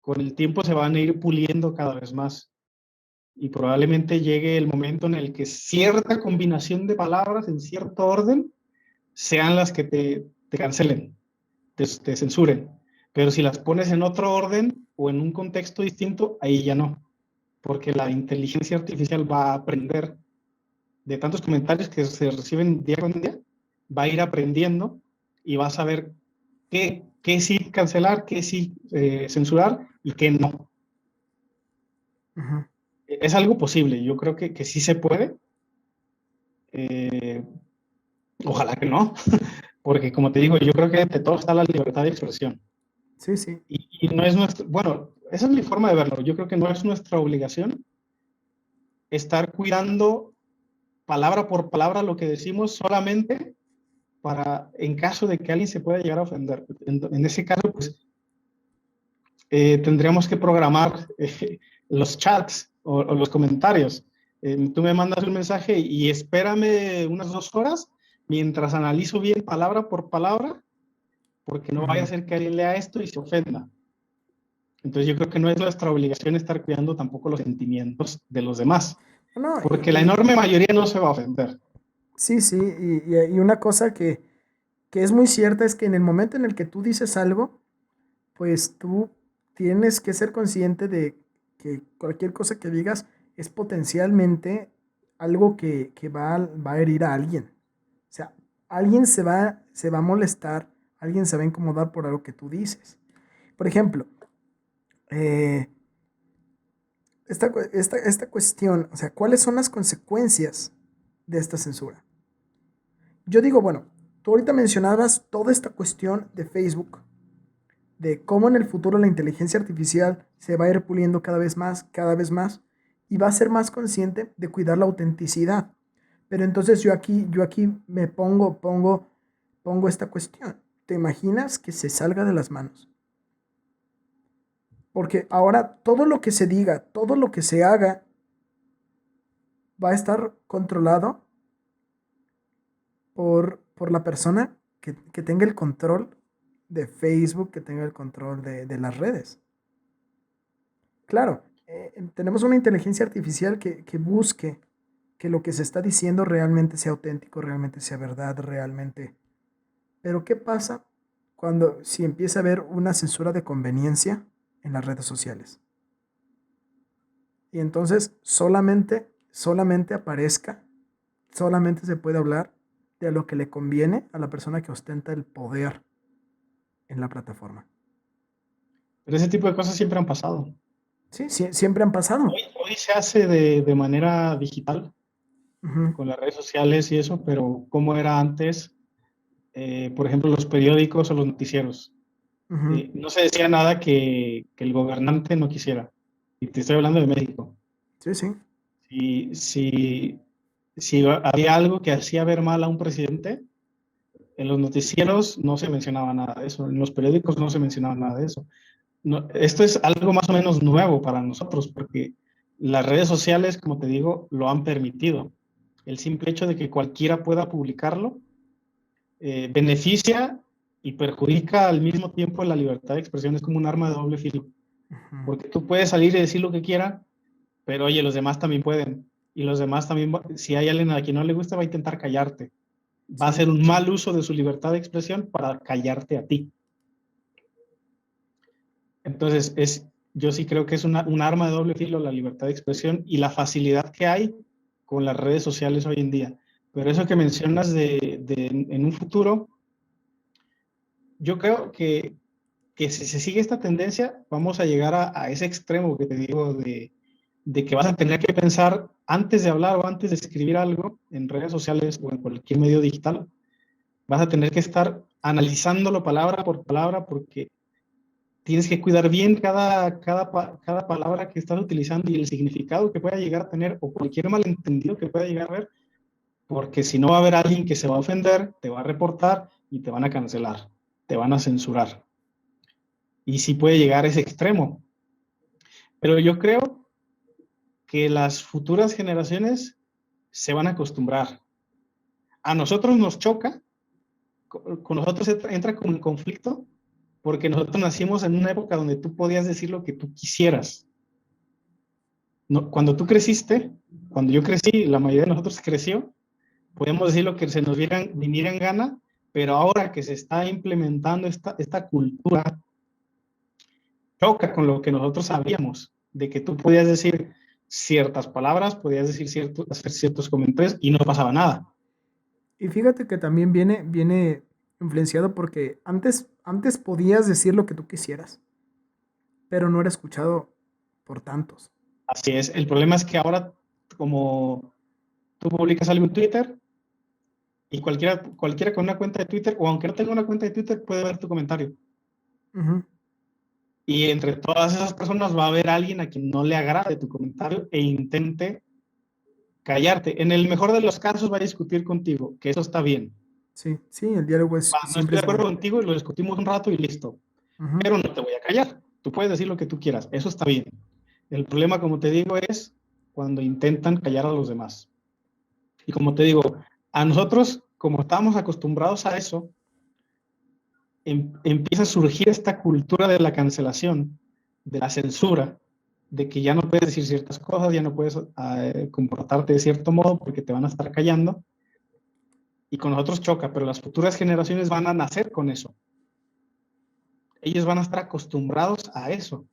con el tiempo se van a ir puliendo cada vez más y probablemente llegue el momento en el que cierta combinación de palabras en cierto orden sean las que te cancelen, te censuren. Pero si las pones en otro orden o en un contexto distinto, ahí ya no, porque la inteligencia artificial va a aprender de tantos comentarios que se reciben día con día, va a ir aprendiendo y va a saber qué sí cancelar, qué sí censurar y qué no. Ujú. Es algo posible, yo creo que sí se puede. Eh, Ojalá que no, porque como te digo, yo creo que de todo está la libertad de expresión. Sí, sí. Y no es nuestro, bueno, esa es mi forma de verlo. Yo creo que no es nuestra obligación estar cuidando palabra por palabra lo que decimos solamente para, en caso de que alguien se pueda llegar a ofender. En ese caso, pues tendríamos que programar los chats o los comentarios. Tú me mandas un mensaje y espérame unas 2 horas mientras analizo bien palabra por palabra, porque no vaya a Ujú. ser que alguien lea esto y se ofenda. Entonces yo creo que no es nuestra obligación estar cuidando tampoco los sentimientos de los demás, No, porque la enorme mayoría no se va a ofender. sí, sí. Y una cosa que es muy cierta es que en el momento en el que tú dices algo, pues tú tienes que ser consciente de que cualquier cosa que digas es potencialmente algo que va a herir a alguien. O sea, alguien se va a molestar, alguien se va a incomodar por algo que tú dices. Por ejemplo, eh, esta cuestión, o sea, ¿cuáles son las consecuencias de esta censura? Yo digo, bueno, tú ahorita mencionabas toda esta cuestión de Facebook, de cómo en el futuro la inteligencia artificial se va a ir puliendo cada vez más, y va a ser más consciente de cuidar la autenticidad. Pero entonces yo aquí pongo esta cuestión. ¿Te imaginas que se salga de las manos? Porque ahora todo lo que se diga, todo lo que se haga, va a estar controlado por la persona que tenga el control de Facebook, que tenga el control de las redes. Claro, tenemos una inteligencia artificial que busque que lo que se está diciendo realmente sea auténtico, realmente sea verdad, realmente. Pero ¿qué pasa si empieza a haber una censura de conveniencia en las redes sociales? Y entonces solamente aparezca, solamente se puede hablar de lo que le conviene a la persona que ostenta el poder en la plataforma. Pero ese tipo de cosas siempre han pasado. Sí, siempre han pasado. Hoy se hace de manera digital, Ujú, con las redes sociales y eso, pero ¿cómo era antes? Por ejemplo, los periódicos o los noticieros. ujú. No se decía nada que el gobernante no quisiera. Y te estoy hablando de México. Sí, sí. Si, si, si había algo que hacía ver mal a un presidente, en los noticieros no se mencionaba nada de eso, en los periódicos no se mencionaba nada de eso. No, esto es algo más o menos nuevo para nosotros, porque las redes sociales, como te digo, lo han permitido. El simple hecho de que cualquiera pueda publicarlo beneficia y perjudica al mismo tiempo la libertad de expresión. Es como un arma de doble filo, Ujú. porque tú puedes salir y decir lo que quiera, pero oye, los demás también pueden. Y los demás también, si hay alguien a quien no le gusta, va a intentar callarte. Va a Sí, hacer un mal uso de su libertad de expresión para callarte a ti. Entonces, yo sí creo que es un arma de doble filo la libertad de expresión y la facilidad que hay con las redes sociales hoy en día. Pero eso que mencionas en un futuro, yo creo que si se sigue esta tendencia, vamos a llegar a ese extremo que te digo de que vas a tener que pensar antes de hablar o antes de escribir algo en redes sociales o en cualquier medio digital, vas a tener que estar analizándolo palabra por palabra porque tienes que cuidar bien cada palabra que estás utilizando y el significado que pueda llegar a tener o cualquier malentendido que pueda llegar a haber, porque si no va a haber alguien que se va a ofender, te va a reportar y te van a cancelar, te van a censurar. Y sí puede llegar a ese extremo. Pero yo creo que las futuras generaciones se van a acostumbrar. A nosotros nos choca, con nosotros entra como en conflicto, porque nosotros nacimos en una época donde tú podías decir lo que tú quisieras. No, cuando tú creciste, cuando yo crecí, la mayoría de nosotros creció, podíamos decir lo que se nos viniera en gana, pero ahora que se está implementando esta cultura, choca con lo que nosotros sabíamos, de que tú podías decir ciertas palabras, podías decir hacer ciertos comentarios y no pasaba nada. Y fíjate que también viene influenciado porque antes podías decir lo que tú quisieras, pero no era escuchado por tantos. Así es. El problema es que ahora, como tú publicas algo en Twitter y cualquiera con una cuenta de Twitter, o aunque no tenga una cuenta de Twitter, puede ver tu comentario. Ujú. Y entre todas esas personas va a haber alguien a quien no le agrade tu comentario e intente callarte. En el mejor de los casos va a discutir contigo, que eso está bien. Sí, sí, el diálogo No siempre estoy de es acuerdo bueno. contigo y lo discutimos un rato y listo. Ujú. Pero no te voy a callar. Tú puedes decir lo que tú quieras. Eso está bien. El problema, como te digo, es cuando intentan callar a los demás. Y como te digo, a nosotros, como estamos acostumbrados a eso, empieza a surgir esta cultura de la cancelación, de la censura, de que ya no puedes decir ciertas cosas, ya no puedes comportarte de cierto modo porque te van a estar callando. Y con nosotros choca, pero las futuras generaciones van a nacer con eso. Ellos van a estar acostumbrados a eso.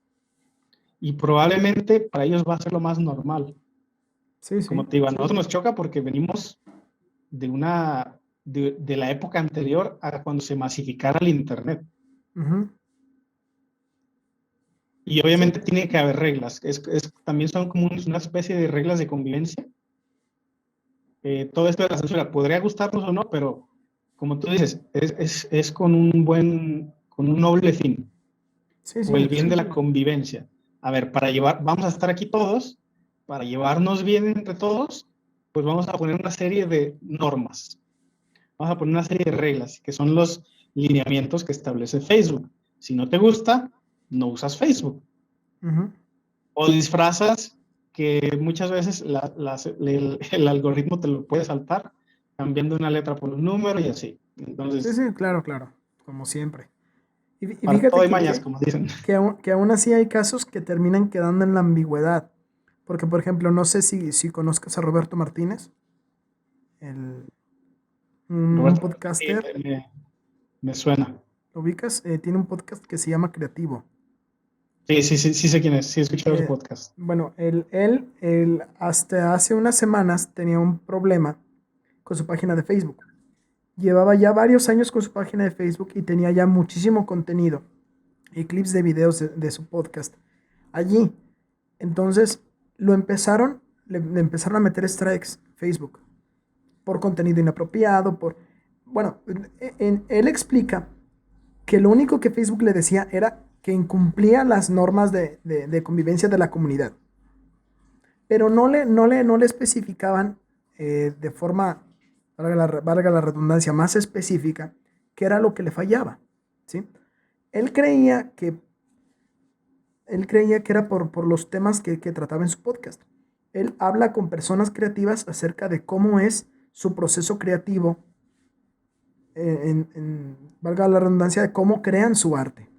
Y probablemente para ellos va a ser lo más normal. Sí, Como sí. te digo, a nosotros nos choca porque venimos de la época anterior a cuando se masificara el Internet. Ujú. Y Sí. obviamente tiene que haber reglas. También son como una especie de reglas de convivencia. Todo esto de la censura podría gustarnos o no, pero como tú dices, es con un noble fin, Sí, por sí, el bien de sí. la convivencia. A ver, vamos a estar aquí todos, para llevarnos bien entre todos, pues vamos a poner una serie de normas. Vamos a poner una serie de reglas, que son los lineamientos que establece Facebook. Si no te gusta, no usas Facebook. Ujú. O disfrazas que muchas veces el algoritmo te lo puede saltar cambiando una letra por un número y así. Sí, Entonces, sí, claro, claro, como siempre. Y para todo fíjate hay mañas, como dicen. que aún así hay casos que terminan quedando en la ambigüedad. Porque, por ejemplo, no sé si conozcas a Roberto Martínez, el, un Roberto, sí, podcaster. me suena. ¿Lo ubicas? Tiene un podcast que se llama Creativo. Sí, sí, sí, sí sé quién es, sí he escuchado su Eh, podcast. bueno, él hasta hace unas semanas tenía un problema con su página de Facebook. Llevaba ya varios años con su página de Facebook y tenía ya muchísimo contenido y clips de videos de su podcast allí. Entonces le empezaron a meter strikes Facebook por contenido inapropiado, Bueno, él explica que lo único que Facebook le decía era que incumplía las normas de convivencia de la comunidad, pero no le especificaban de forma, valga la redundancia, más específica, qué era lo que le fallaba, ¿sí? Él creía que, él creía que era por los temas que trataba en su podcast. Él habla con personas creativas acerca de cómo es su proceso creativo, valga la redundancia, de cómo crean su arte.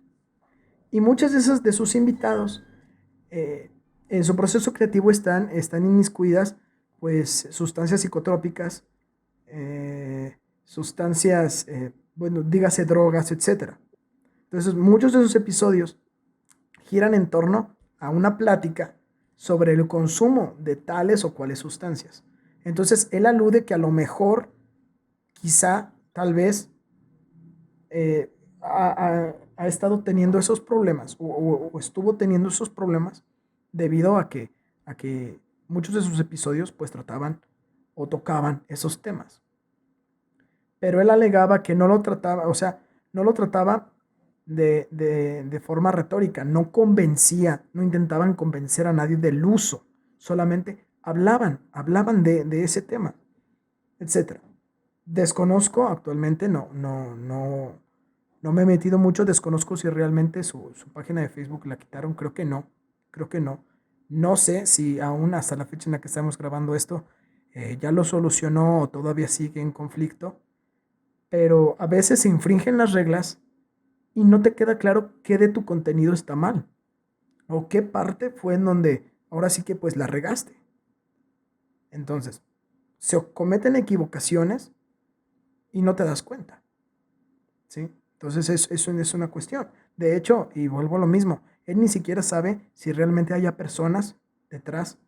Y muchas de sus invitados eh, en su proceso creativo están inmiscuidas pues sustancias psicotrópicas, sustancias, bueno, dígase drogas, etcétera. Entonces muchos de sus episodios giran en torno a una plática sobre el consumo de tales o cuales sustancias. Entonces él alude que a lo mejor, quizá, tal vez, ha estado teniendo esos problemas o estuvo teniendo esos problemas debido a que muchos de sus episodios pues trataban o tocaban esos temas. Pero él alegaba que no lo trataba, o sea, no lo trataba de forma retórica, no convencía, no intentaban convencer a nadie del uso, solamente hablaban de ese tema, etcétera. Desconozco actualmente, no me he metido mucho, desconozco si realmente su página de Facebook la quitaron, creo que no. No sé si aún hasta la fecha en la que estamos grabando esto ya lo solucionó o todavía sigue en conflicto, pero a veces se infringen las reglas y no te queda claro qué de tu contenido está mal o qué parte fue en donde ahora sí que pues la regaste. Entonces, se cometen equivocaciones y no te das cuenta, ¿sí? Entonces eso es una cuestión. De hecho, y vuelvo a lo mismo, él ni siquiera sabe si realmente haya personas detrás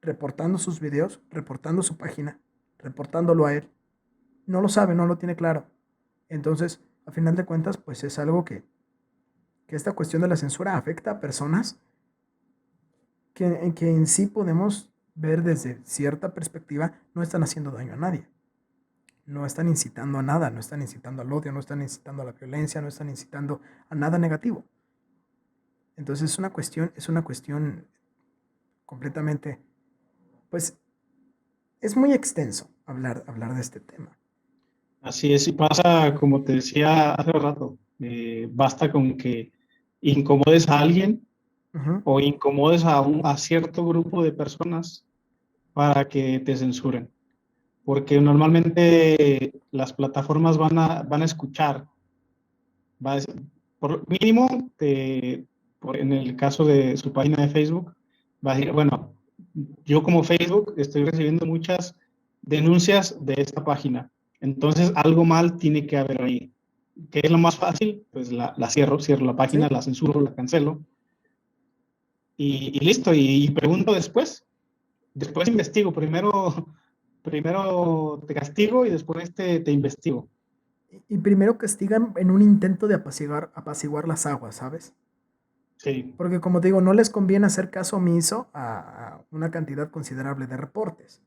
reportando sus videos, reportando su página, reportándolo a él. No lo sabe, no lo tiene claro. Entonces, a final de cuentas, pues es algo que esta cuestión de la censura afecta a personas que en sí podemos ver desde cierta perspectiva no están haciendo daño a nadie. No están incitando a nada, no están incitando al odio, no están incitando a la violencia, no están incitando a nada negativo. Entonces es una cuestión completamente, pues es muy extenso hablar de este tema. Así es, y pasa, como te decía hace rato, basta con que incomodes a alguien Ujú. o incomodes a cierto grupo de personas para que te censuren. Porque normalmente las plataformas van a escuchar, va a, por mínimo, en el caso de su página de Facebook, va a decir, bueno, yo como Facebook estoy recibiendo muchas denuncias de esta página, entonces algo mal tiene que haber ahí. ¿Qué es lo más fácil? Pues la cierro la página, Sí, la censuro, la cancelo y listo, y pregunto después. Después investigo, primero te castigo y después te investigo. y primero castigan en un intento de apaciguar las aguas, ¿sabes? Sí, Porque como te digo, no les conviene hacer caso omiso a una cantidad considerable de reportes.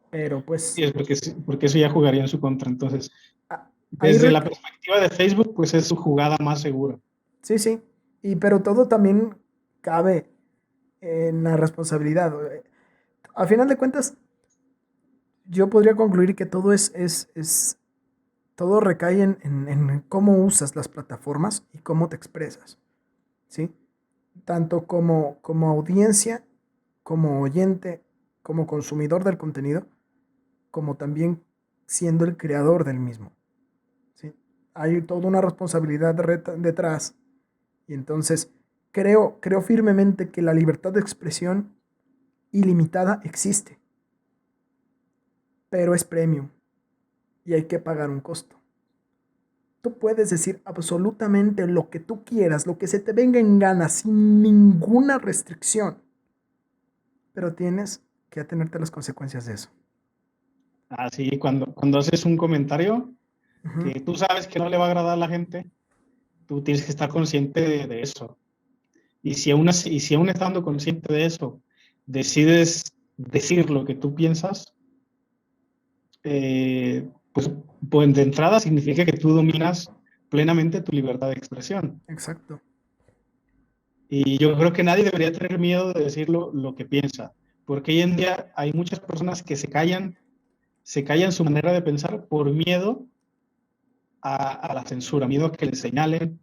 Pero y pues es porque eso ya jugaría en su contra. Entonces, a- ahí desde la perspectiva de Facebook, pues es su jugada más segura. sí, sí. Y pero todo también cabe en la responsabilidad. A final de cuentas, yo podría concluir que todo todo recae en cómo usas las plataformas y cómo te expresas, ¿sí? Tanto como audiencia, como oyente, como consumidor del contenido, como también siendo el creador del mismo, ¿sí? Hay toda una responsabilidad detrás y entonces creo firmemente que la libertad de expresión ilimitada existe, pero es premium y hay que pagar un costo. Tú puedes decir absolutamente lo que tú quieras, lo que se te venga en gana, sin ninguna restricción, pero tienes que atenerte a las consecuencias de eso. Así, cuando haces un comentario Ujú. que tú sabes que no le va a agradar a la gente, tú tienes que estar consciente de eso. Y si aún estando consciente de eso, decides decir lo que tú piensas, pues, pues de entrada significa que tú dominas plenamente tu libertad de expresión. Exacto. Y yo creo que nadie debería tener miedo de decir lo que piensa, porque hoy en día hay muchas personas que se callan su manera de pensar por miedo a la censura, miedo a que les señalen.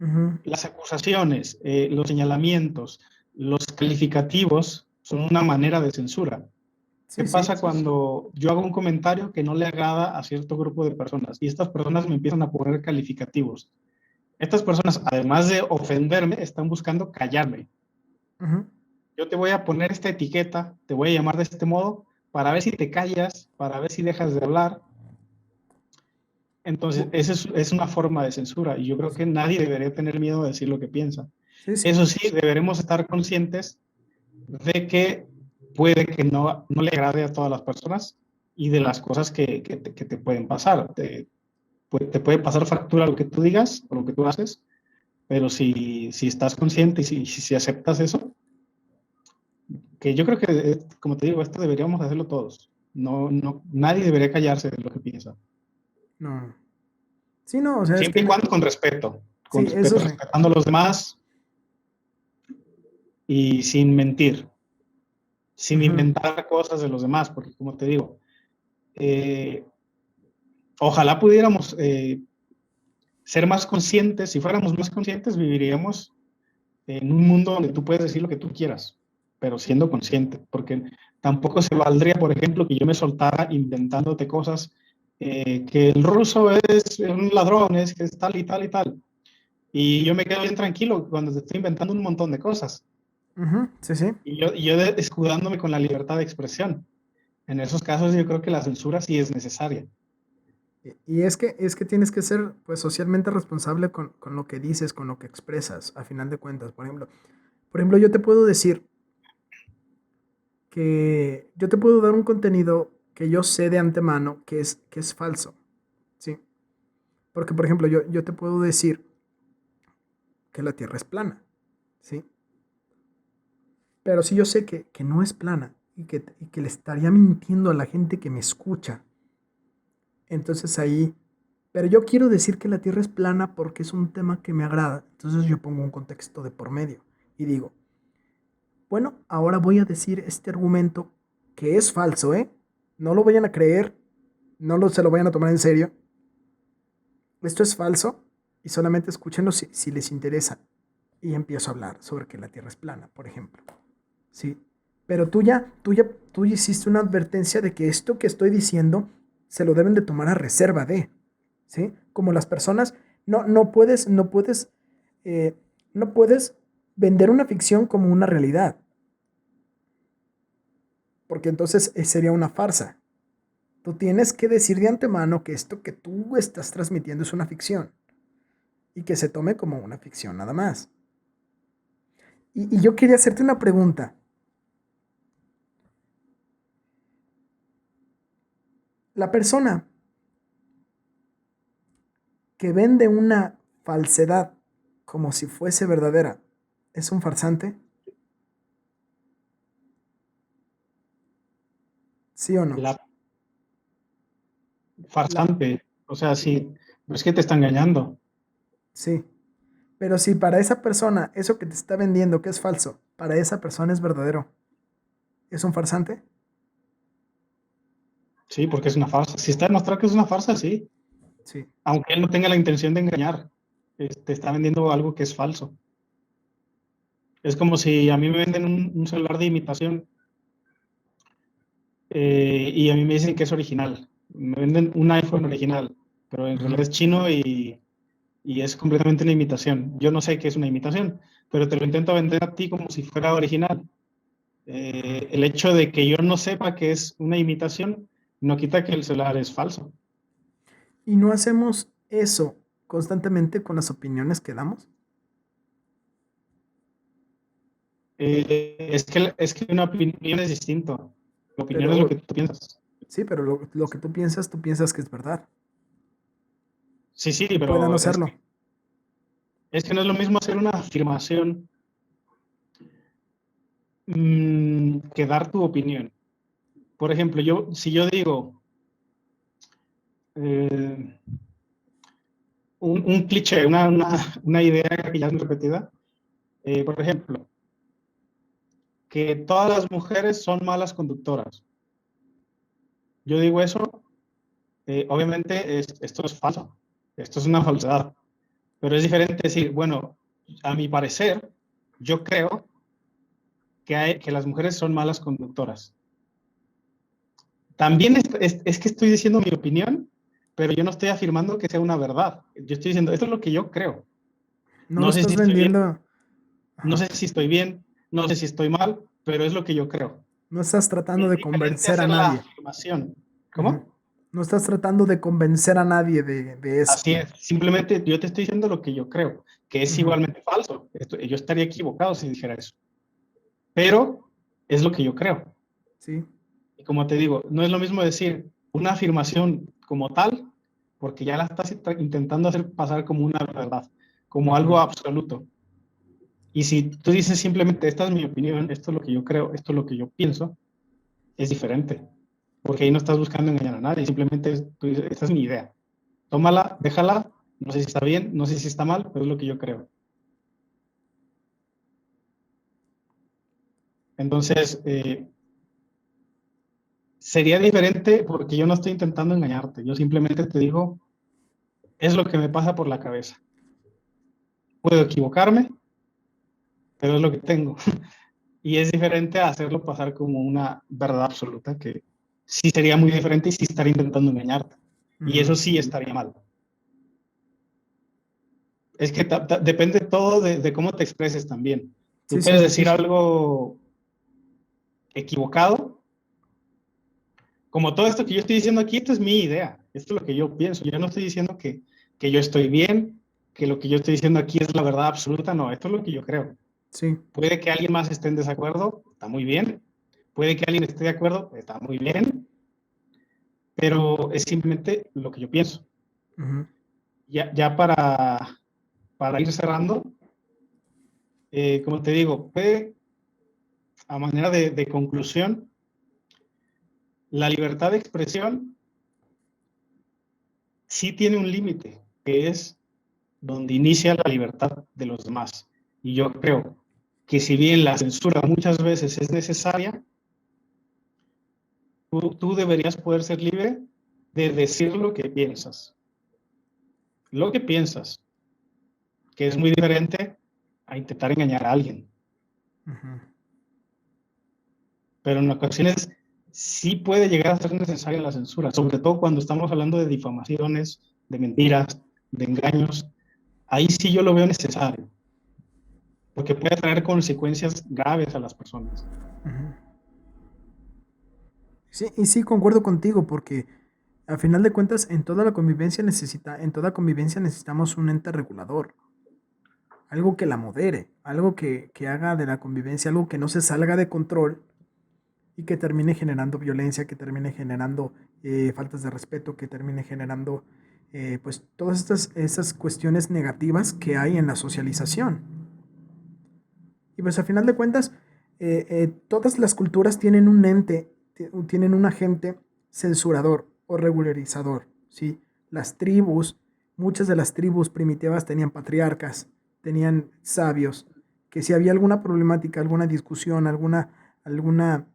Ujú. Las acusaciones, los señalamientos, los calificativos son una manera de censura. ¿Qué Sí, sí. pasa cuando yo hago un comentario que no le agrada a cierto grupo de personas y estas personas me empiezan a poner calificativos? Estas personas, además de ofenderme, están buscando callarme. Ujú. Yo te voy a poner esta etiqueta, te voy a llamar de este modo para ver si te callas, para ver si dejas de hablar. Entonces, Bu- es una forma de censura y yo creo que nadie debería tener miedo de decir lo que piensa. Sí, sí. Eso sí, deberemos estar conscientes de que puede que no le agrade a todas las personas y de las cosas que te pueden pasar. Te puede pasar factura lo que tú digas o lo que tú haces, pero si estás consciente y si aceptas eso, que yo creo que, como te digo, esto deberíamos hacerlo todos. No, no, nadie debería callarse de lo que piensa. No. Sí, no, o sea, es Siempre y que cuando con sí, eso respeto, sí. respetando a los demás y sin mentir, sin Ujú. inventar cosas de los demás, porque como te digo, eh, ojalá pudiéramos ser más conscientes. Si fuéramos más conscientes, viviríamos en un mundo donde tú puedes decir lo que tú quieras, pero siendo consciente, porque tampoco se valdría, por ejemplo, que yo me soltara inventándote cosas, que el ruso es un ladrón, es que es tal y tal y tal, y yo me quedo bien tranquilo cuando te estoy inventando un montón de cosas, Ujú, sí, sí. escudándome con la libertad de expresión. En esos casos yo creo que la censura sí es necesaria. Y es que tienes que ser pues socialmente responsable con lo que dices, con lo que expresas, a final de cuentas. Por ejemplo, yo te puedo decir que yo te puedo dar un contenido que yo sé de antemano que es falso, ¿sí? Porque, por ejemplo, yo te puedo decir que la Tierra es plana, ¿sí? Pero si yo sé que no es plana y que le estaría mintiendo a la gente que me escucha, entonces ahí, pero yo quiero decir que la Tierra es plana porque es un tema que me agrada. Entonces yo pongo un contexto de por medio y digo, bueno, ahora voy a decir este argumento que es falso, ¿eh? No lo vayan a creer, se lo vayan a tomar en serio. Esto es falso y solamente escúchenlo si les interesa. Y empiezo a hablar sobre que la Tierra es plana, por ejemplo. ¿Sí? Pero tú ya hiciste una advertencia de que esto que estoy diciendo se lo deben de tomar a reserva de, ¿sí? Como las personas, eh, no puedes vender una ficción como una realidad, porque entonces sería una farsa. Tú tienes que decir de antemano que esto que tú estás transmitiendo es una ficción y que se tome como una ficción nada más. Y yo quería hacerte una pregunta. La persona que vende una falsedad como si fuese verdadera, ¿es un farsante? ¿Sí o no? La La, farsante, o sea, sí, no es que te está engañando. sí. Pero si para esa persona eso que te está vendiendo que es falso, para esa persona es verdadero, ¿es un farsante? Sí, porque es una farsa. Si está demostrado que es una farsa, sí. Sí. Aunque él no tenga la intención de engañar, te está vendiendo algo que es falso. Es como si a mí me venden un celular de imitación, y a mí me dicen que es original. Me venden un iPhone original, pero en realidad Ujú. es chino y es completamente una imitación. Yo no sé qué es una imitación, pero te lo intento vender a ti como si fuera original. Ujú. El hecho de que yo no sepa que es una imitación no quita que el celular es falso. Y no hacemos eso constantemente con las opiniones que damos. Es que una opinión es distinto. La opinión es lo que Pero tú piensas. sí, pero lo que tú piensas que es verdad. Sí, sí, Y pueda no pero serlo. es que no es lo mismo hacer una afirmación, que dar tu opinión. Por ejemplo, si yo digo eh, un cliché, una idea que ya es repetida, por ejemplo, que todas las mujeres son malas conductoras. Yo digo eso, obviamente esto es falso, esto es una falsedad, pero es diferente decir, bueno, a mi parecer, yo creo que las mujeres son malas conductoras. También es que estoy diciendo mi opinión, pero yo no estoy afirmando que sea una verdad. Yo estoy diciendo, esto es lo que yo creo. No lo No sé si estás estoy bien, vendiendo. no Ajá. sé si estoy bien, no sé si estoy mal, pero es lo que yo creo. No estás tratando Es de diferente convencer a hacer la nadie. afirmación. Ujú. ¿Cómo? No estás tratando de convencer a nadie de eso. Así es. Simplemente yo te estoy diciendo lo que yo creo, que es Ujú. igualmente falso. Yo estaría equivocado si dijera eso. Pero es lo que yo creo. Sí. Y como te digo, no es lo mismo decir una afirmación como tal, porque ya la estás intentando hacer pasar como una verdad, como algo Ujú. absoluto. Y si tú dices simplemente, esta es mi opinión, esto es lo que yo creo, esto es lo que yo pienso, es diferente. Porque ahí no estás buscando engañar a nadie, simplemente tú dices, esta es mi idea. Tómala, déjala, no sé si está bien, no sé si está mal, pero es lo que yo creo. Entonces, sería diferente porque yo no estoy intentando engañarte, yo simplemente te digo, es lo que me pasa por la cabeza. Puedo equivocarme, pero es lo que tengo. Y es diferente a hacerlo pasar como una verdad absoluta, que sí sería muy diferente y sí estaría intentando engañarte. Y eso sí estaría mal. Es que depende todo de cómo te expreses también. Tú Sí, sí. puedes decir algo equivocado, como todo esto que yo estoy diciendo aquí, esto es mi idea, esto es lo que yo pienso. Yo no estoy diciendo que yo estoy bien, que lo que yo estoy diciendo aquí es la verdad absoluta, no, esto es lo que yo creo. Sí. Puede que alguien más esté en desacuerdo, está muy bien. Puede que alguien esté de acuerdo, está muy bien. Pero es simplemente lo que yo pienso. Uh-huh. Ya para ir cerrando, como te digo, a manera de conclusión, la libertad de expresión sí tiene un límite, que es donde inicia la libertad de los demás. Y yo creo que si bien la censura muchas veces es necesaria, tú deberías poder ser libre de decir lo que piensas. Lo que piensas, que es muy diferente a intentar engañar a alguien. Uh-huh. Pero en ocasiones sí puede llegar a ser necesaria la censura, sobre todo cuando estamos hablando de difamaciones, de mentiras, de engaños. Ahí sí yo lo veo necesario, porque puede traer consecuencias graves a las personas. Uh-huh. Sí, y sí concuerdo contigo, porque al final de cuentas en toda convivencia necesitamos un ente regulador, algo que la modere, algo que haga de la convivencia algo que no se salga de control y que termine generando violencia, que termine generando faltas de respeto, que termine generando pues todas esas cuestiones negativas que hay en la socialización. Y pues al final de cuentas, todas las culturas tienen un ente, tienen un agente censurador o regularizador, ¿sí? Las tribus, muchas de las tribus primitivas tenían patriarcas, tenían sabios, que si había alguna problemática, alguna discusión, alguna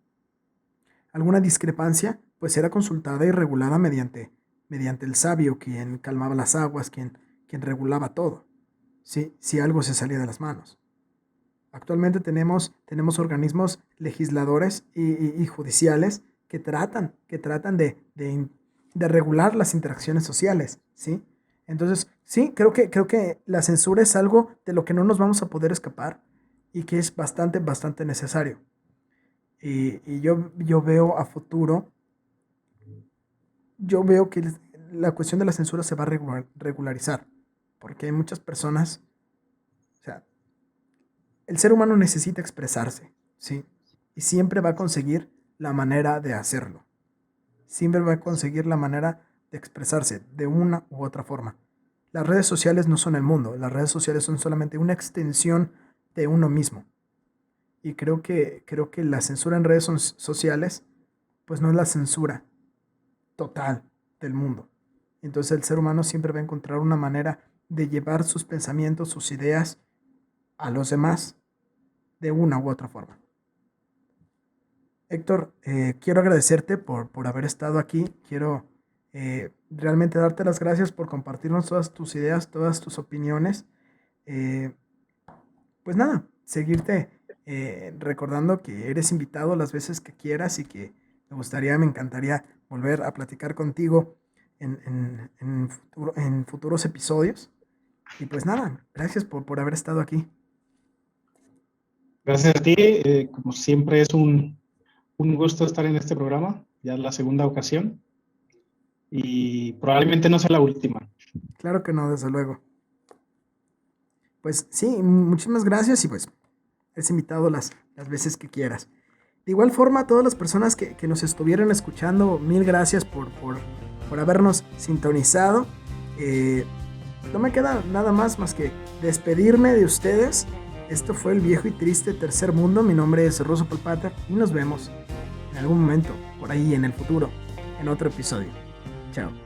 discrepancia, pues era consultada y regulada mediante el sabio, quien calmaba las aguas, quien regulaba todo, ¿sí? Si algo se salía de las manos. Actualmente tenemos organismos legisladores y judiciales que tratan de regular las interacciones sociales, ¿sí? Entonces, sí, creo que la censura es algo de lo que no nos vamos a poder escapar y que es bastante necesario. Y yo veo a futuro, yo veo que la cuestión de la censura se va a regularizar, porque hay muchas personas, o sea, el ser humano necesita expresarse, ¿sí? Y siempre va a conseguir la manera de hacerlo. Siempre va a conseguir la manera de expresarse de una u otra forma. Las redes sociales no son el mundo, las redes sociales son solamente una extensión de uno mismo. Y creo que la censura en redes sociales, pues no es la censura total del mundo. Entonces el ser humano siempre va a encontrar una manera de llevar sus pensamientos, sus ideas a los demás de una u otra forma. Héctor, quiero agradecerte por haber estado aquí. Quiero realmente darte las gracias por compartirnos todas tus ideas, todas tus opiniones. Eh, pues nada, seguirte recordando que eres invitado las veces que quieras y que me encantaría volver a platicar contigo en futuros episodios. Y pues nada, gracias por haber estado aquí. Gracias a ti, como siempre es un gusto estar en este programa, ya es la segunda ocasión y probablemente no sea la última. Claro que no, desde luego. Pues sí, muchísimas gracias y pues es invitado las veces que quieras. De igual forma, a todas las personas que nos estuvieron escuchando, mil gracias por habernos sintonizado. No me queda nada más que despedirme de ustedes Esto fue el viejo y triste Tercer Mundo. Mi nombre es Russo Palpater y nos vemos en algún momento, por ahí en el futuro, en otro episodio. Chao.